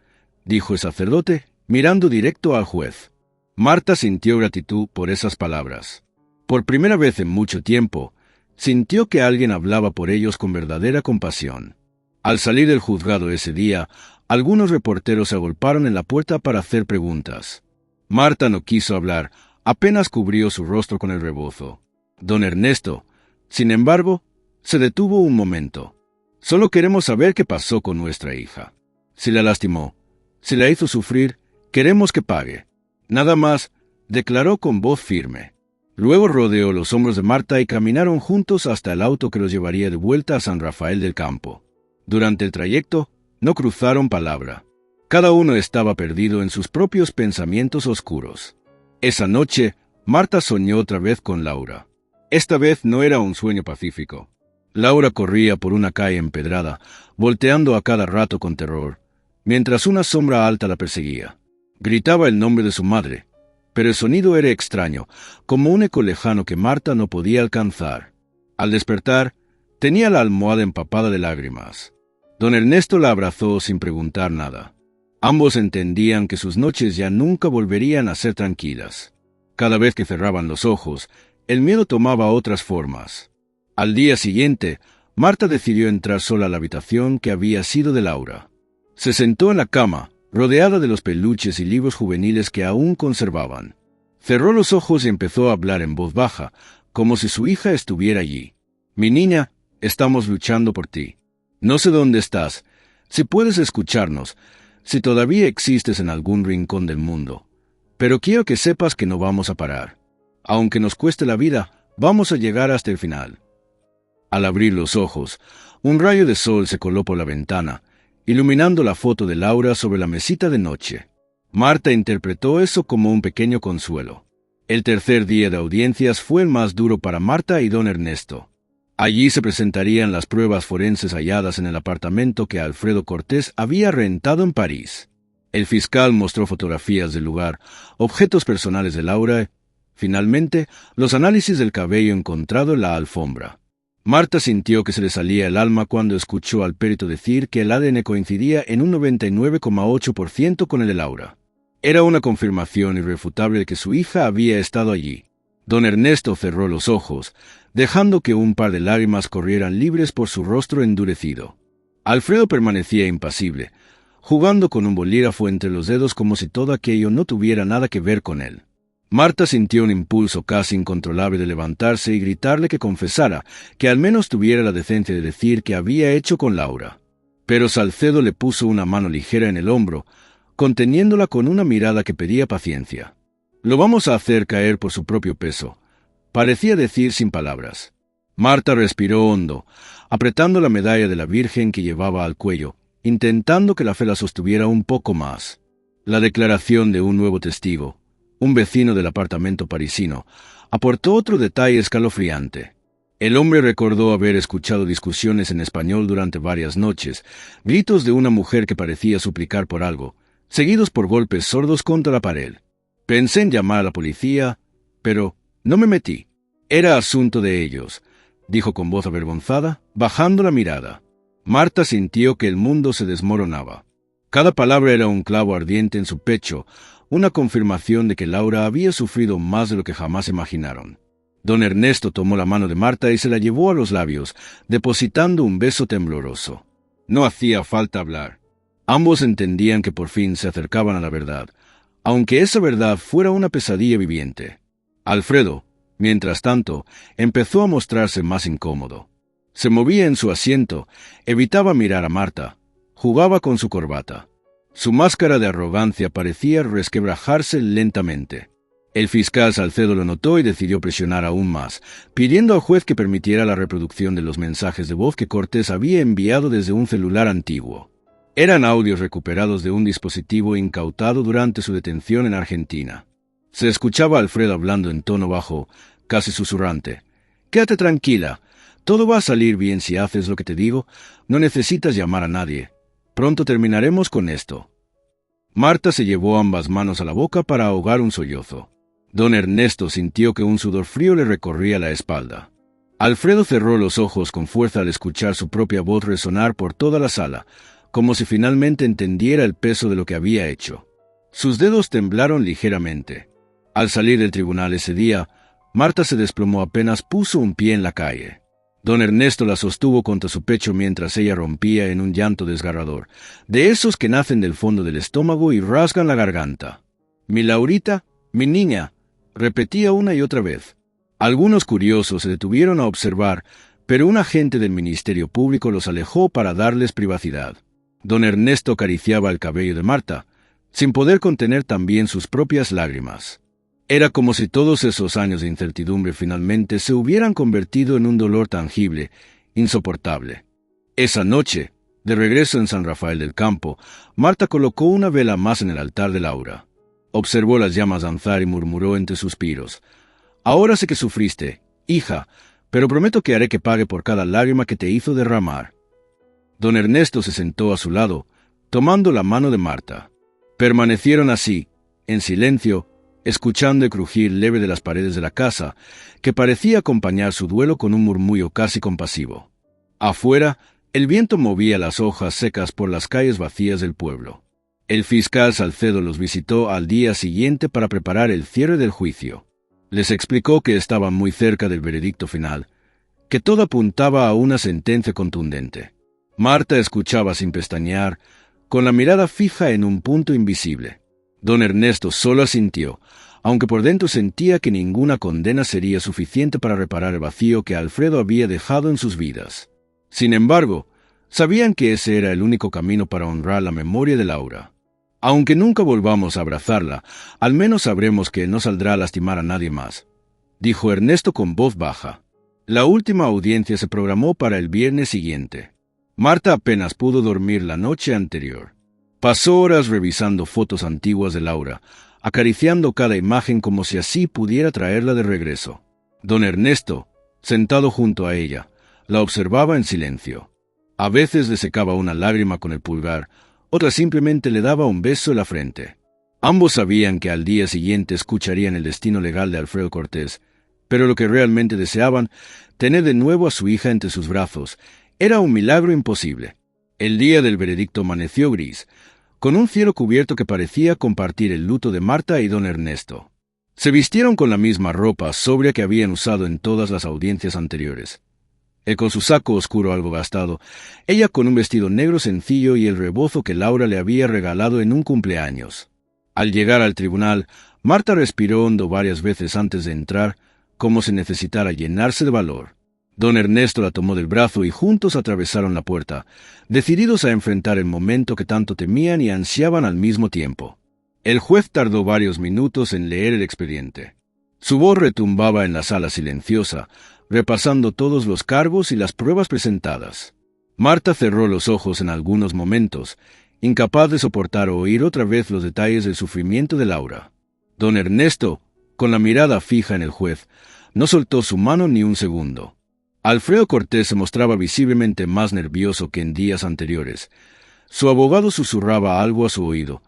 dijo el sacerdote, mirando directo al juez. Marta sintió gratitud por esas palabras. Por primera vez en mucho tiempo, sintió que alguien hablaba por ellos con verdadera compasión. Al salir del juzgado ese día, algunos reporteros se agolparon en la puerta para hacer preguntas. Marta no quiso hablar, apenas cubrió su rostro con el rebozo. Don Ernesto, sin embargo, se detuvo un momento. Solo queremos saber qué pasó con nuestra hija. Si la lastimó, si la hizo sufrir, queremos que pague. Nada más, declaró con voz firme. Luego rodeó los hombros de Marta y caminaron juntos hasta el auto que los llevaría de vuelta a San Rafael del Campo. Durante el trayecto, no cruzaron palabra. Cada uno estaba perdido en sus propios pensamientos oscuros. Esa noche, Marta soñó otra vez con Laura. Esta vez no era un sueño pacífico. Laura corría por una calle empedrada, volteando a cada rato con terror, mientras una sombra alta la perseguía. Gritaba el nombre de su madre, pero el sonido era extraño, como un eco lejano que Marta no podía alcanzar. Al despertar, tenía la almohada empapada de lágrimas. Don Ernesto la abrazó sin preguntar nada. Ambos entendían que sus noches ya nunca volverían a ser tranquilas. Cada vez que cerraban los ojos, el miedo tomaba otras formas. Al día siguiente, Marta decidió entrar sola a la habitación que había sido de Laura. Se sentó en la cama, rodeada de los peluches y libros juveniles que aún conservaban. Cerró los ojos y empezó a hablar en voz baja, como si su hija estuviera allí. «Mi niña, estamos luchando por ti. No sé dónde estás, si puedes escucharnos, si todavía existes en algún rincón del mundo. Pero quiero que sepas que no vamos a parar. Aunque nos cueste la vida, vamos a llegar hasta el final». Al abrir los ojos, un rayo de sol se coló por la ventana, iluminando la foto de Laura sobre la mesita de noche. Marta interpretó eso como un pequeño consuelo. El tercer día de audiencias fue el más duro para Marta y don Ernesto. Allí se presentarían las pruebas forenses halladas en el apartamento que Alfredo Cortés había rentado en París. El fiscal mostró fotografías del lugar, objetos personales de Laura, finalmente, los análisis del cabello encontrado en la alfombra. Marta sintió que se le salía el alma cuando escuchó al perito decir que el ADN coincidía en un 99,8% con el de Laura. Era una confirmación irrefutable de que su hija había estado allí. Don Ernesto cerró los ojos, dejando que un par de lágrimas corrieran libres por su rostro endurecido. Alfredo permanecía impasible, jugando con un bolígrafo entre los dedos como si todo aquello no tuviera nada que ver con él. Marta sintió un impulso casi incontrolable de levantarse y gritarle que confesara, que al menos tuviera la decencia de decir qué había hecho con Laura. Pero Salcedo le puso una mano ligera en el hombro, conteniéndola con una mirada que pedía paciencia. «Lo vamos a hacer caer por su propio peso», parecía decir sin palabras. Marta respiró hondo, apretando la medalla de la Virgen que llevaba al cuello, intentando que la fe la sostuviera un poco más. La declaración de un nuevo testigo, un vecino del apartamento parisino, aportó otro detalle escalofriante. El hombre recordó haber escuchado discusiones en español durante varias noches, gritos de una mujer que parecía suplicar por algo, seguidos por golpes sordos contra la pared. «Pensé en llamar a la policía, pero no me metí. Era asunto de ellos», dijo con voz avergonzada, bajando la mirada. Marta sintió que el mundo se desmoronaba. Cada palabra era un clavo ardiente en su pecho, una confirmación de que Laura había sufrido más de lo que jamás imaginaron. Don Ernesto tomó la mano de Marta y se la llevó a los labios, depositando un beso tembloroso. No hacía falta hablar. Ambos entendían que por fin se acercaban a la verdad, aunque esa verdad fuera una pesadilla viviente. Alfredo, mientras tanto, empezó a mostrarse más incómodo. Se movía en su asiento, evitaba mirar a Marta, jugaba con su corbata. Su máscara de arrogancia parecía resquebrajarse lentamente. El fiscal Salcedo lo notó y decidió presionar aún más, pidiendo al juez que permitiera la reproducción de los mensajes de voz que Cortés había enviado desde un celular antiguo. Eran audios recuperados de un dispositivo incautado durante su detención en Argentina. Se escuchaba a Alfredo hablando en tono bajo, casi susurrante. «Quédate tranquila. Todo va a salir bien si haces lo que te digo. No necesitas llamar a nadie. Pronto terminaremos con esto». Marta se llevó ambas manos a la boca para ahogar un sollozo. Don Ernesto sintió que un sudor frío le recorría la espalda. Alfredo cerró los ojos con fuerza al escuchar su propia voz resonar por toda la sala, como si finalmente entendiera el peso de lo que había hecho. Sus dedos temblaron ligeramente. Al salir del tribunal ese día, Marta se desplomó apenas puso un pie en la calle. Don Ernesto la sostuvo contra su pecho mientras ella rompía en un llanto desgarrador, de esos que nacen del fondo del estómago y rasgan la garganta. «Mi Laurita, mi niña», repetía una y otra vez. Algunos curiosos se detuvieron a observar, pero un agente del Ministerio Público los alejó para darles privacidad. Don Ernesto acariciaba el cabello de Marta, sin poder contener también sus propias lágrimas. Era como si todos esos años de incertidumbre finalmente se hubieran convertido en un dolor tangible, insoportable. Esa noche, de regreso en San Rafael del Campo, Marta colocó una vela más en el altar de Laura. Observó las llamas danzar y murmuró entre suspiros: «Ahora sé que sufriste, hija, pero prometo que haré que pague por cada lágrima que te hizo derramar». Don Ernesto se sentó a su lado, tomando la mano de Marta. Permanecieron así, en silencio, escuchando el crujir leve de las paredes de la casa, que parecía acompañar su duelo con un murmullo casi compasivo. Afuera, el viento movía las hojas secas por las calles vacías del pueblo. El fiscal Salcedo los visitó al día siguiente para preparar el cierre del juicio. Les explicó que estaban muy cerca del veredicto final, que todo apuntaba a una sentencia contundente. Marta escuchaba sin pestañear, con la mirada fija en un punto invisible. Don Ernesto solo asintió, aunque por dentro sentía que ninguna condena sería suficiente para reparar el vacío que Alfredo había dejado en sus vidas. Sin embargo, sabían que ese era el único camino para honrar la memoria de Laura. Aunque nunca volvamos a abrazarla, al menos sabremos que no saldrá a lastimar a nadie más, dijo Ernesto con voz baja. La última audiencia se programó para el viernes siguiente. Marta apenas pudo dormir la noche anterior. Pasó horas revisando fotos antiguas de Laura, acariciando cada imagen como si así pudiera traerla de regreso. Don Ernesto, sentado junto a ella, la observaba en silencio. A veces le secaba una lágrima con el pulgar, otras simplemente le daba un beso en la frente. Ambos sabían que al día siguiente escucharían el destino legal de Alfredo Cortés, pero lo que realmente deseaban, tener de nuevo a su hija entre sus brazos, era un milagro imposible. El día del veredicto amaneció gris, con un cielo cubierto que parecía compartir el luto de Marta y don Ernesto. Se vistieron con la misma ropa sobria que habían usado en todas las audiencias anteriores. Él con su saco oscuro algo gastado, ella con un vestido negro sencillo y el rebozo que Laura le había regalado en un cumpleaños. Al llegar al tribunal, Marta respiró hondo varias veces antes de entrar, como si necesitara llenarse de valor. Don Ernesto la tomó del brazo y juntos atravesaron la puerta, decididos a enfrentar el momento que tanto temían y ansiaban al mismo tiempo. El juez tardó varios minutos en leer el expediente. Su voz retumbaba en la sala silenciosa, repasando todos los cargos y las pruebas presentadas. Marta cerró los ojos en algunos momentos, incapaz de soportar o oír otra vez los detalles del sufrimiento de Laura. Don Ernesto, con la mirada fija en el juez, no soltó su mano ni un segundo. Alfredo Cortés se mostraba visiblemente más nervioso que en días anteriores. Su abogado susurraba algo a su oído,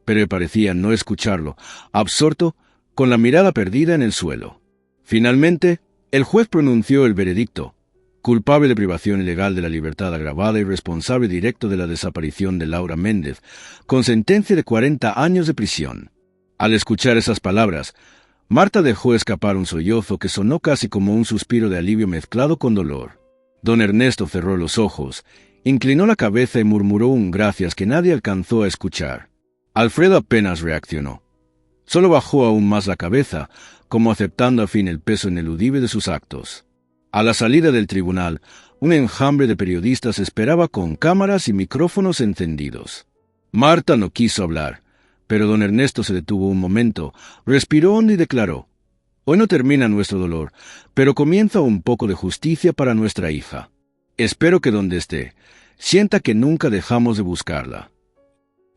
pero parecía no escucharlo, absorto, con la mirada perdida en el suelo. Finalmente, el juez pronunció el veredicto: culpable de privación ilegal de la libertad agravada y responsable directo de la desaparición de Laura Méndez, con sentencia de 40 años de prisión. Al escuchar esas palabras, Marta dejó escapar un sollozo que sonó casi como un suspiro de alivio mezclado con dolor. Don Ernesto cerró los ojos, inclinó la cabeza y murmuró un gracias que nadie alcanzó a escuchar. Alfredo apenas reaccionó. Solo bajó aún más la cabeza, como aceptando a fin el peso ineludible de sus actos. A la salida del tribunal, un enjambre de periodistas esperaba con cámaras y micrófonos encendidos. Marta no quiso hablar, pero don Ernesto se detuvo un momento, respiró hondo y declaró: «Hoy no termina nuestro dolor, pero comienza un poco de justicia para nuestra hija. Espero que donde esté, sienta que nunca dejamos de buscarla».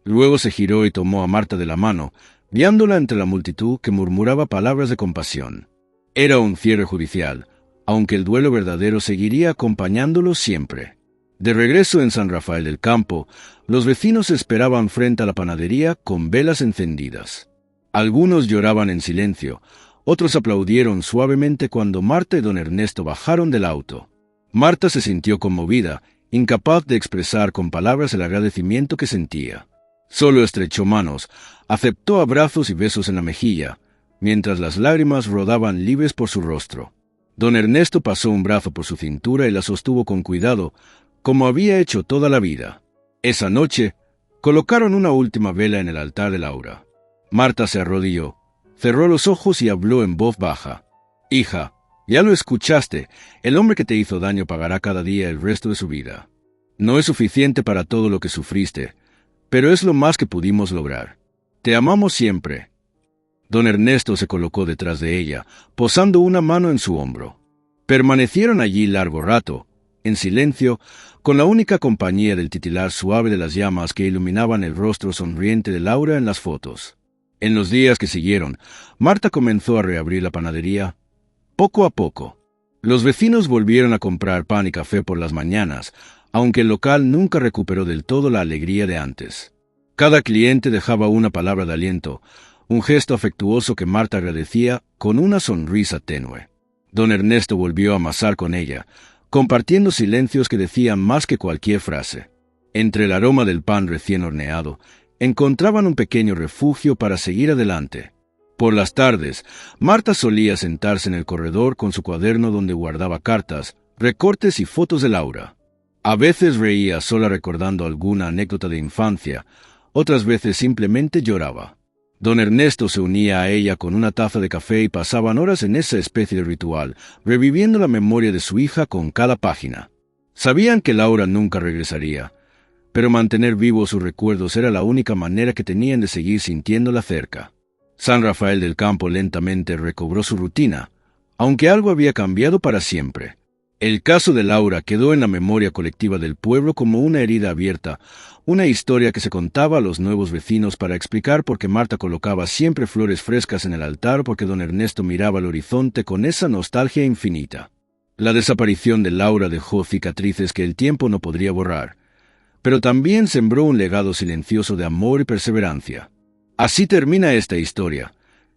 Luego se giró y tomó a Marta de la mano, guiándola entre la multitud que murmuraba palabras de compasión. Era un cierre judicial, aunque el duelo verdadero seguiría acompañándolo siempre. De regreso en San Rafael del Campo, los vecinos esperaban frente a la panadería con velas encendidas. Algunos lloraban en silencio, otros aplaudieron suavemente cuando Marta y don Ernesto bajaron del auto. Marta se sintió conmovida incapaz de expresar con palabras el agradecimiento que sentía. Solo estrechó manos, aceptó abrazos y besos en la mejilla, mientras las lágrimas rodaban libres por su rostro. Don Ernesto pasó un brazo por su cintura y la sostuvo con cuidado, como había hecho toda la vida. Esa noche, colocaron una última vela en el altar de Laura. Marta se arrodilló, cerró los ojos y habló en voz baja. «Hija, ya lo escuchaste, el hombre que te hizo daño pagará cada día el resto de su vida. No es suficiente para todo lo que sufriste, pero es lo más que pudimos lograr. Te amamos siempre». Don Ernesto se colocó detrás de ella, posando una mano en su hombro. Permanecieron allí largo rato, en silencio, con la única compañía del titilar suave de las llamas que iluminaban el rostro sonriente de Laura en las fotos. En los días que siguieron, Marta comenzó a reabrir la panadería, poco a poco. Los vecinos volvieron a comprar pan y café por las mañanas, aunque el local nunca recuperó del todo la alegría de antes. Cada cliente dejaba una palabra de aliento, un gesto afectuoso que Marta agradecía con una sonrisa tenue. Don Ernesto volvió a amasar con ella, compartiendo silencios que decían más que cualquier frase. Entre el aroma del pan recién horneado, encontraban un pequeño refugio para seguir adelante. Por las tardes, Marta solía sentarse en el corredor con su cuaderno donde guardaba cartas, recortes y fotos de Laura. A veces reía sola recordando alguna anécdota de infancia, otras veces simplemente lloraba. Don Ernesto se unía a ella con una taza de café y pasaban horas en esa especie de ritual, reviviendo la memoria de su hija con cada página. Sabían que Laura nunca regresaría, pero mantener vivos sus recuerdos era la única manera que tenían de seguir sintiéndola cerca. San Rafael del Campo lentamente recobró su rutina, aunque algo había cambiado para siempre. El caso de Laura quedó en la memoria colectiva del pueblo como una herida abierta, una historia que se contaba a los nuevos vecinos para explicar por qué Marta colocaba siempre flores frescas en el altar, porque don Ernesto miraba al horizonte con esa nostalgia infinita. La desaparición de Laura dejó cicatrices que el tiempo no podría borrar, pero también sembró un legado silencioso de amor y perseverancia. Así termina esta historia,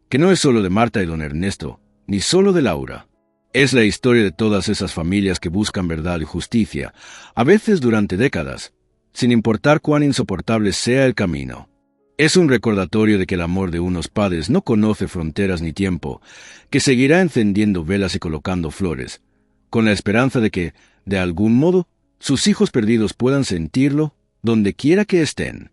que no es solo de Marta y don Ernesto, ni solo de Laura. Es la historia de todas esas familias que buscan verdad y justicia, a veces durante décadas, sin importar cuán insoportable sea el camino. Es un recordatorio de que el amor de unos padres no conoce fronteras ni tiempo, que seguirá encendiendo velas y colocando flores, con la esperanza de que, de algún modo, sus hijos perdidos puedan sentirlo donde quiera que estén.